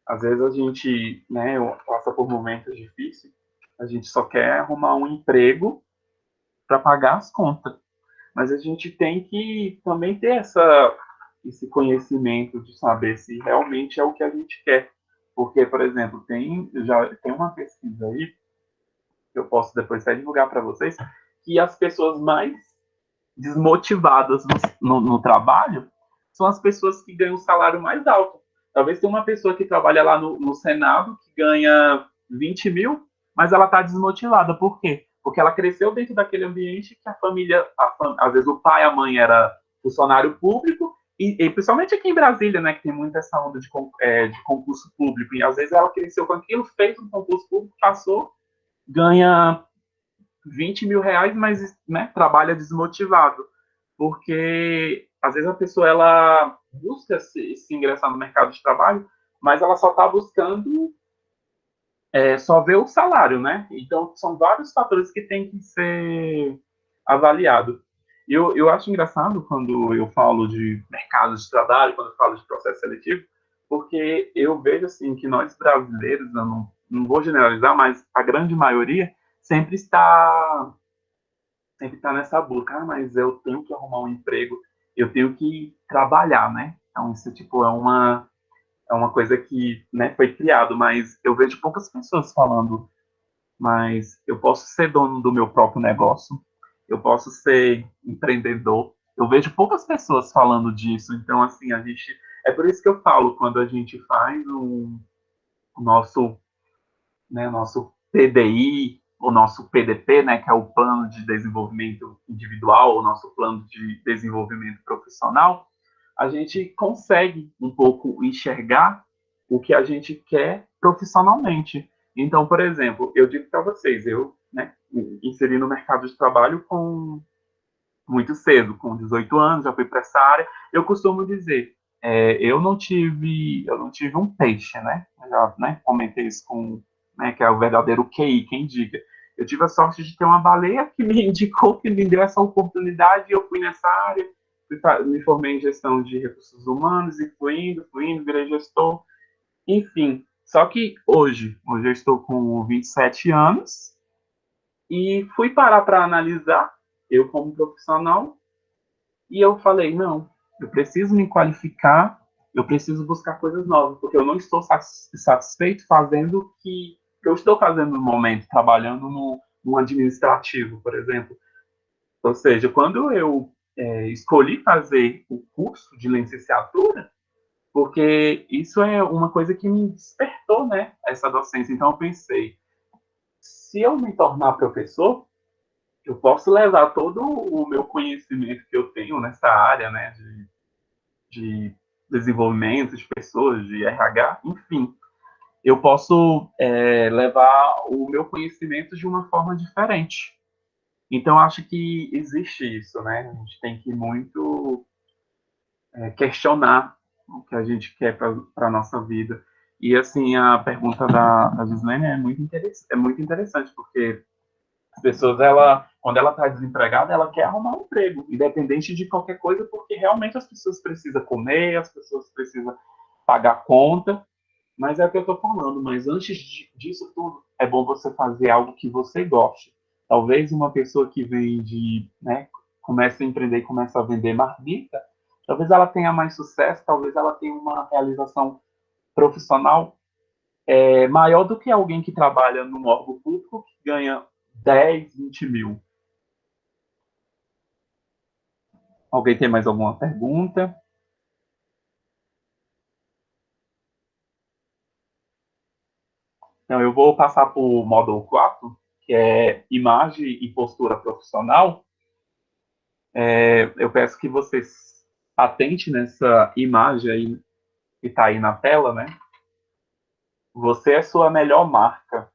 Às vezes a gente, né, passa por momentos difíceis, a gente só quer arrumar um emprego para pagar as contas. Mas a gente tem que também ter esse conhecimento de saber se realmente é o que a gente quer. Porque, por exemplo, já tem uma pesquisa aí, que eu posso depois até divulgar para vocês, que as pessoas mais desmotivadas no trabalho são as pessoas que ganham o salário mais alto. Talvez tenha uma pessoa que trabalha lá no Senado que ganha 20 mil, mas ela está desmotivada. Por quê? Porque ela cresceu dentro daquele ambiente que a família, às vezes o pai e a mãe era funcionário público, e principalmente aqui em Brasília, né, que tem muita essa onda de concurso público, e às vezes ela cresceu com aquilo, fez um concurso público, passou, ganha 20 mil reais, mas, né, trabalha desmotivado. Porque às vezes a pessoa ela busca se ingressar no mercado de trabalho, mas ela só está buscando só ver o salário, né? Então são vários fatores que tem que ser avaliados. Eu acho engraçado quando eu falo de mercado de trabalho, quando eu falo de processo seletivo, porque eu vejo assim que nós brasileiros, eu não vou generalizar, mas a grande maioria sempre está nessa busca, mas eu tenho que arrumar um emprego, eu tenho que trabalhar, né? Então isso tipo é uma uma coisa que, né, foi criado, mas eu vejo poucas pessoas falando, mas eu posso ser dono do meu próprio negócio, eu posso ser empreendedor. Eu vejo poucas pessoas falando disso, então, assim, é por isso que eu falo, quando a gente faz o nosso PDI, o nosso PDP, né, que é o Plano de Desenvolvimento Individual, o nosso Plano de Desenvolvimento Profissional, a gente consegue um pouco enxergar o que a gente quer profissionalmente. Então, por exemplo, eu digo para vocês, eu, né, inseri no mercado de trabalho com muito cedo, com 18 anos, já fui para essa área. Eu costumo dizer, eu não tive um peixe, né? Eu já, né, comentei isso com, né, que é o verdadeiro QI, quem diga. Eu tive a sorte de ter uma baleia que me indicou, que me deu essa oportunidade, e eu fui nessa área, me formei em gestão de recursos humanos e fui indo, virei gestor, enfim. Só que hoje eu estou com 27 anos e fui parar para analisar, eu como profissional, e eu falei, não, eu preciso me qualificar, eu preciso buscar coisas novas, porque eu não estou satisfeito fazendo o que eu estou fazendo no momento, trabalhando no administrativo, por exemplo. Ou seja, quando eu escolhi fazer o curso de licenciatura, porque isso é uma coisa que me despertou, né, essa docência. Então eu pensei, se eu me tornar professor, eu posso levar todo o meu conhecimento que eu tenho nessa área, né, de desenvolvimento de pessoas, de RH, enfim, eu posso levar o meu conhecimento de uma forma diferente. Então, acho que existe isso, né? A gente tem que muito questionar o que a gente quer para a nossa vida. E, assim, a pergunta da Gislene é muito interessante, porque as pessoas, quando ela está desempregada, ela quer arrumar um emprego, independente de qualquer coisa, porque realmente as pessoas precisam comer, as pessoas precisam pagar conta, mas é o que eu estou falando. Mas antes disso tudo, é bom você fazer algo que você goste. Talvez uma pessoa que vende, né, começa a empreender e começa a vender marmita, talvez ela tenha mais sucesso, talvez ela tenha uma realização profissional maior do que alguém que trabalha num órgão público que ganha 10, 20 mil. Alguém tem mais alguma pergunta? Então, eu vou passar para o módulo 4, que é imagem e postura profissional. Eu peço que vocês atentem nessa imagem aí que está aí na tela, né? Você é sua melhor marca.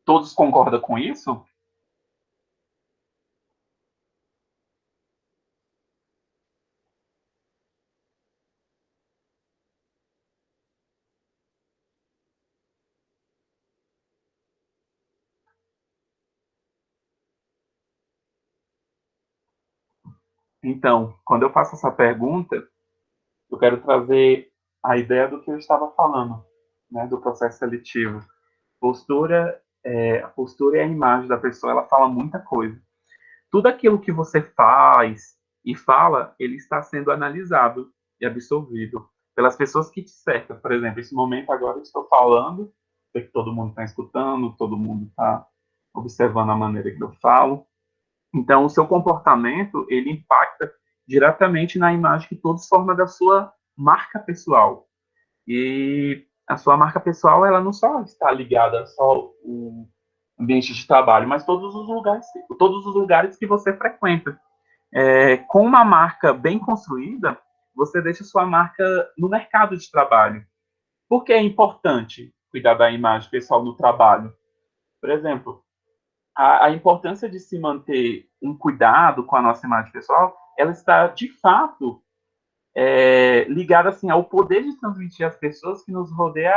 Todos concordam com isso? Então, quando eu faço essa pergunta, eu quero trazer a ideia do que eu estava falando, né, do processo seletivo. A postura e a imagem da pessoa, ela fala muita coisa. Tudo aquilo que você faz e fala, ele está sendo analisado e absorvido pelas pessoas que te cercam. Por exemplo, esse momento agora eu estou falando, sei que todo mundo está escutando, todo mundo está observando a maneira que eu falo. Então, o seu comportamento, ele impacta diretamente na imagem que todos formam da sua marca pessoal. E a sua marca pessoal, ela não só está ligada só ao ambiente de trabalho, mas todos os lugares que você frequenta. Com uma marca bem construída, você deixa sua marca no mercado de trabalho. Por que é importante cuidar da imagem pessoal no trabalho? Por exemplo, a importância de se manter um cuidado com a nossa imagem pessoal, ela está, de fato, ligada assim, ao poder de transmitir às pessoas que nos rodeiam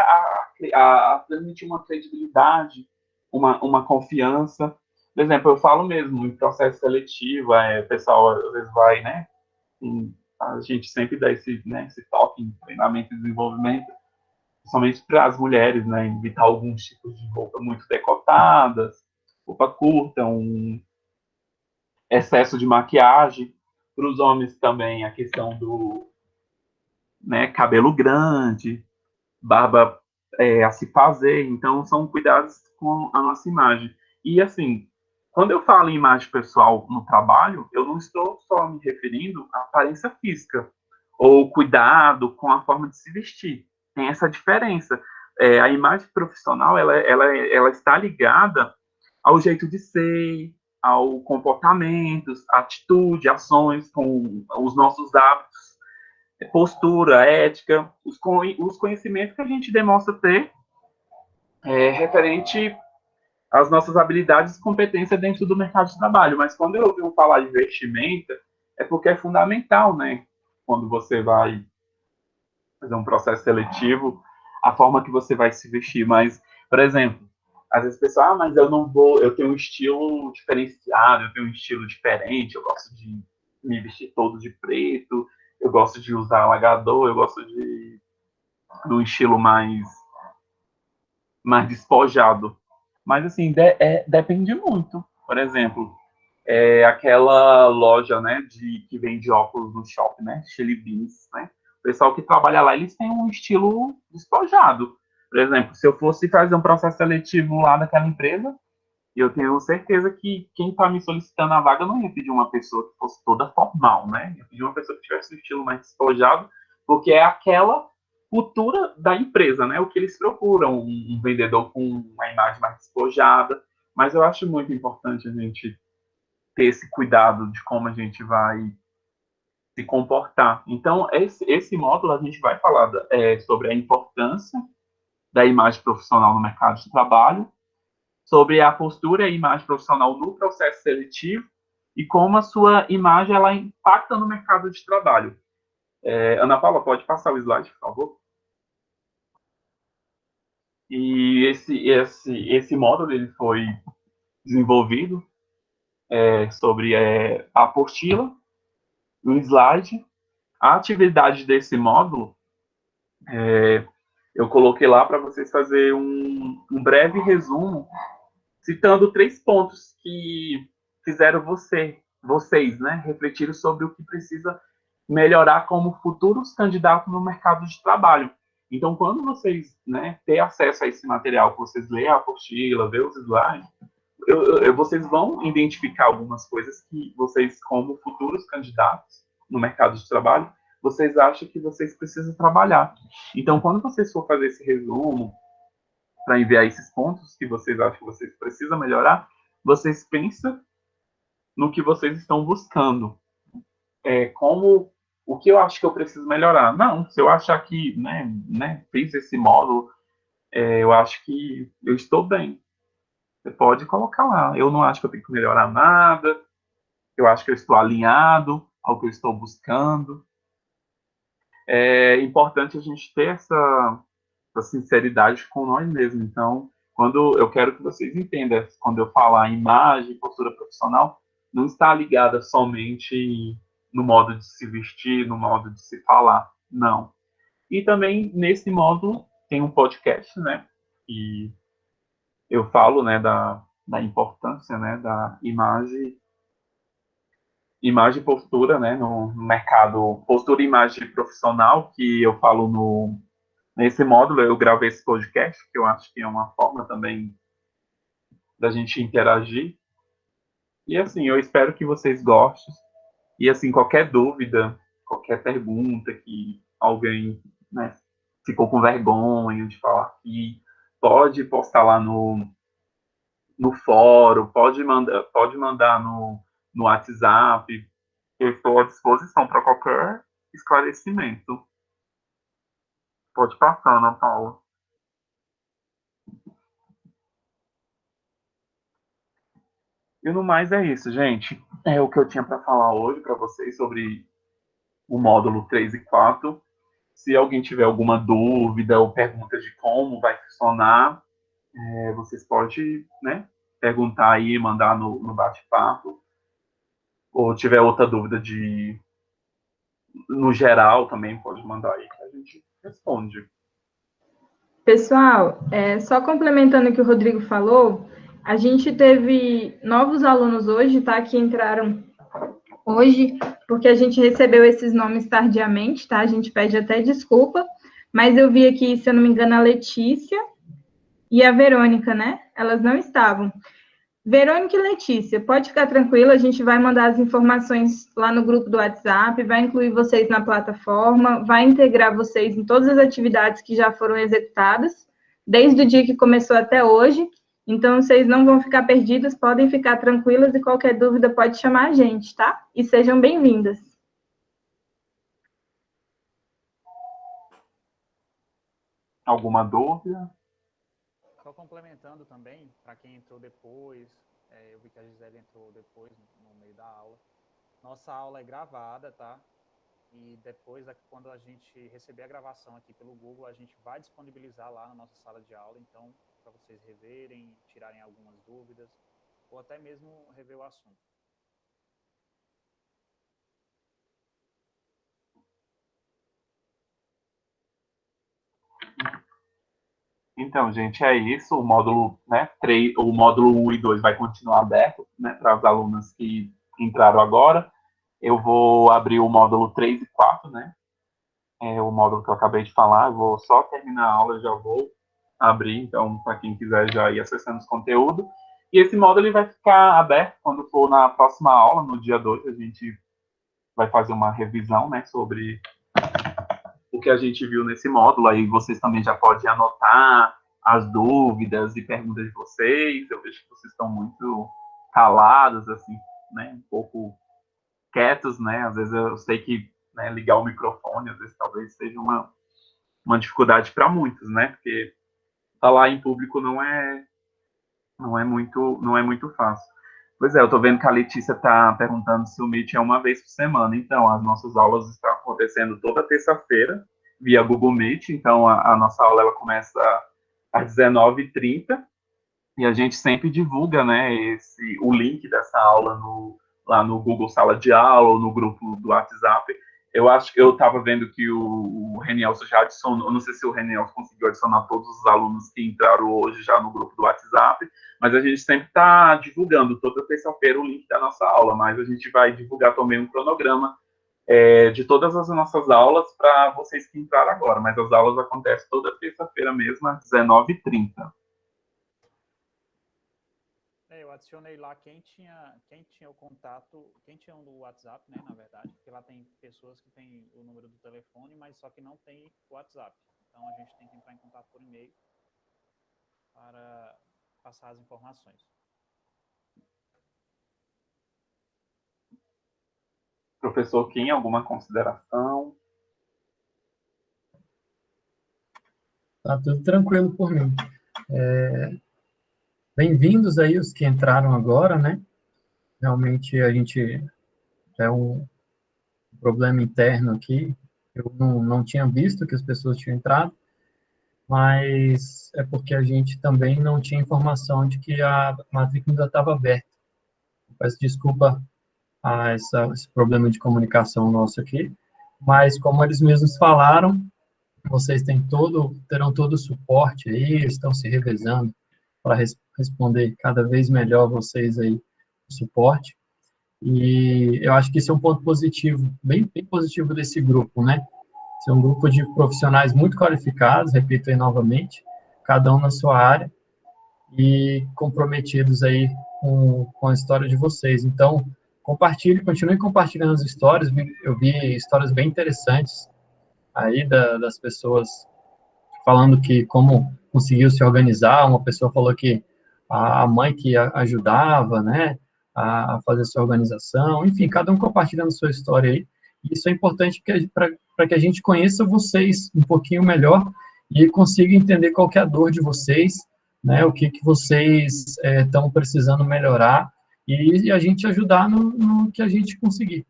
a transmitir uma credibilidade, uma confiança. Por exemplo, eu falo mesmo, em processo seletivo, o pessoal às vezes vai, né? A gente sempre dá esse toque em treinamento e desenvolvimento, principalmente para as mulheres, né? Evitar alguns tipos de roupa muito decotadas, roupa curta, um excesso de maquiagem. Para os homens também, a questão né, cabelo grande, barba a se fazer. Então, são cuidados com a nossa imagem. E, assim, quando eu falo em imagem pessoal no trabalho, eu não estou só me referindo à aparência física ou cuidado com a forma de se vestir. Tem essa diferença. A imagem profissional, ela está ligada ao jeito de ser, ao comportamentos, atitude, ações, com os nossos hábitos, postura, ética, os conhecimentos que a gente demonstra ter referente às nossas habilidades e competências dentro do mercado de trabalho. Mas quando eu ouvi falar de vestimenta, é porque é fundamental, né? Quando você vai fazer um processo seletivo, a forma que você vai se vestir. Mas, por exemplo, às vezes o pessoal, mas eu não vou, eu tenho um estilo diferenciado, eu tenho um estilo diferente, eu gosto de me vestir todo de preto, eu gosto de usar alagador, eu gosto de um estilo mais despojado. Mas, assim, depende muito. Por exemplo, aquela loja, né, que vende óculos no shopping, né, Chili Beans, né? O pessoal que trabalha lá, eles têm um estilo despojado. Por exemplo, se eu fosse fazer um processo seletivo lá naquela empresa, eu tenho certeza que quem está me solicitando a vaga não ia pedir uma pessoa que fosse toda formal, né? Ia pedir uma pessoa que tivesse um estilo mais despojado, porque é aquela cultura da empresa, né? O que eles procuram, um vendedor com uma imagem mais despojada. Mas eu acho muito importante a gente ter esse cuidado de como a gente vai se comportar. Então, esse módulo a gente vai falar sobre a importância da imagem profissional no mercado de trabalho, sobre a postura e a imagem profissional no processo seletivo e como a sua imagem ela impacta no mercado de trabalho. Ana Paula, pode passar o slide, por favor? E esse módulo ele foi desenvolvido sobre a apostila, o slide, a atividade desse módulo. Eu coloquei lá para vocês fazerem um breve resumo, citando 3 pontos que fizeram vocês, né, refletirem sobre o que precisa melhorar como futuros candidatos no mercado de trabalho. Então, quando vocês, né, têm acesso a esse material, que vocês leem a apostila, vê os slides, vocês vão identificar algumas coisas que vocês, como futuros candidatos no mercado de trabalho, vocês acham que vocês precisam trabalhar. Então, quando vocês for fazer esse resumo, para enviar esses pontos que vocês acham que vocês precisam melhorar, vocês pensam no que vocês estão buscando. Como o que eu acho que eu preciso melhorar. Não, se eu achar que fiz esse módulo, eu acho que eu estou bem. Você pode colocar lá. Eu não acho que eu tenho que melhorar nada. Eu acho que eu estou alinhado ao que eu estou buscando. É importante a gente ter essa sinceridade com nós mesmos. Então, quando eu quero que vocês entendam, quando eu falar imagem, postura profissional, não está ligada somente no modo de se vestir, no modo de se falar, não. E também, nesse módulo, tem um podcast, né, e eu falo, né, da importância, né, da imagem e postura, né, no mercado, postura e imagem profissional, que eu falo nesse módulo. Eu gravei esse podcast, que eu acho que é uma forma também da gente interagir. E, assim, eu espero que vocês gostem. E, assim, qualquer dúvida, qualquer pergunta que alguém, né, ficou com vergonha de falar aqui, pode postar lá no fórum, pode mandar no WhatsApp. Eu estou à disposição para qualquer esclarecimento. Pode passar, Ana Paula. E no mais é isso, gente. É o que eu tinha para falar hoje para vocês sobre o módulo 3 e 4. Se alguém tiver alguma dúvida ou pergunta de como vai funcionar, vocês podem, né, perguntar aí, mandar no bate-papo. Ou tiver outra dúvida no geral também, pode mandar aí que a gente responde. Pessoal, só complementando o que o Rodrigo falou, a gente teve novos alunos hoje, tá? Que entraram hoje porque a gente recebeu esses nomes tardiamente, tá? A gente pede até desculpa, mas eu vi aqui, se eu não me engano, a Letícia e a Verônica, né? Elas não estavam. Verônica e Letícia, pode ficar tranquila, a gente vai mandar as informações lá no grupo do WhatsApp, vai incluir vocês na plataforma, vai integrar vocês em todas as atividades que já foram executadas, desde o dia que começou até hoje. Então, vocês não vão ficar perdidas, podem ficar tranquilas e qualquer dúvida pode chamar a gente, tá? E sejam bem-vindas. Alguma dúvida? Só complementando também, para quem entrou depois, eu vi que a Gisele entrou depois, no meio da aula. Nossa aula é gravada, tá? E depois, quando a gente receber a gravação aqui pelo Google, a gente vai disponibilizar lá na nossa sala de aula, então, para vocês reverem, tirarem algumas dúvidas, ou até mesmo rever o assunto. Então, gente, é isso. O módulo, né, 3, o módulo 1 e 2 vai continuar aberto, né, para as alunas que entraram agora. Eu vou abrir o módulo 3 e 4, né? É o módulo que eu acabei de falar. Eu vou só terminar a aula, já vou abrir, então, para quem quiser já ir acessando os conteúdos. E esse módulo ele vai ficar aberto quando for na próxima aula, no dia 2, a gente vai fazer uma revisão, né, sobre o que a gente viu nesse módulo. Aí vocês também já podem anotar as dúvidas e perguntas de vocês. Eu vejo que vocês estão muito calados, assim, né, um pouco quietos, né? Às vezes eu sei que, né, ligar o microfone, às vezes talvez seja uma dificuldade para muitos, né? Porque falar em público não é muito fácil. Pois é, eu estou vendo que a Letícia está perguntando se o Meet é uma vez por semana. Então, as nossas aulas estão acontecendo toda terça-feira, via Google Meet. Então, a nossa aula ela começa às 19h30 e a gente sempre divulga, né, o link dessa aula lá no Google Sala de Aula ou no grupo do WhatsApp. Eu estava vendo que o Renielson já adicionou, eu não sei se o Renielson conseguiu adicionar todos os alunos que entraram hoje já no grupo do WhatsApp, mas a gente sempre está divulgando toda terça-feira o link da nossa aula, mas a gente vai divulgar também um cronograma de todas as nossas aulas para vocês que entraram agora, mas as aulas acontecem toda terça-feira mesmo, às 19h30. Eu adicionei lá quem tinha o contato, quem tinha o WhatsApp, né, na verdade, porque lá tem pessoas que têm o número do telefone, mas só que não tem o WhatsApp. Então, a gente tem que entrar em contato por e-mail para passar as informações. Professor Kim, alguma consideração? Tá tudo tranquilo por mim. Bem-vindos aí os que entraram agora, né? Realmente a gente é um problema interno aqui. Eu não tinha visto que as pessoas tinham entrado, mas é porque a gente também não tinha informação de que a matrícula ainda estava aberta. Peço desculpa a esse problema de comunicação nosso aqui, mas como eles mesmos falaram, vocês terão todo o suporte aí, estão se revezando para responder cada vez melhor vocês aí o suporte. E eu acho que isso é um ponto positivo, bem positivo desse grupo, né? Esse é um grupo de profissionais muito qualificados, repito aí novamente, cada um na sua área, e comprometidos aí com a história de vocês. Então, continue compartilhando as histórias. Eu vi histórias bem interessantes aí das pessoas falando que como conseguiu se organizar. Uma pessoa falou que a mãe que ajudava, né, a fazer sua organização. Enfim, cada um compartilhando sua história aí. E isso é importante para que a gente conheça vocês um pouquinho melhor e consiga entender qual que é a dor de vocês, né, o que vocês estão precisando melhorar e a gente ajudar no que a gente conseguir,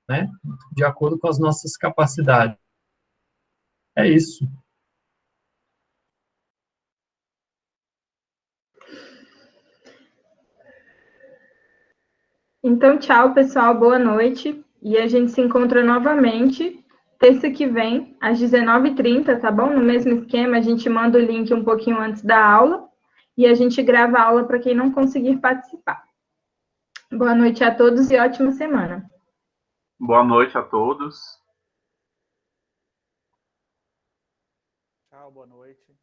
né, de acordo com as nossas capacidades. É isso. Então, tchau, pessoal, boa noite. E a gente se encontra novamente terça que vem, às 19h30, tá bom? No mesmo esquema, a gente manda o link um pouquinho antes da aula e a gente grava a aula para quem não conseguir participar. Boa noite a todos e ótima semana. Boa noite a todos. Tchau, boa noite.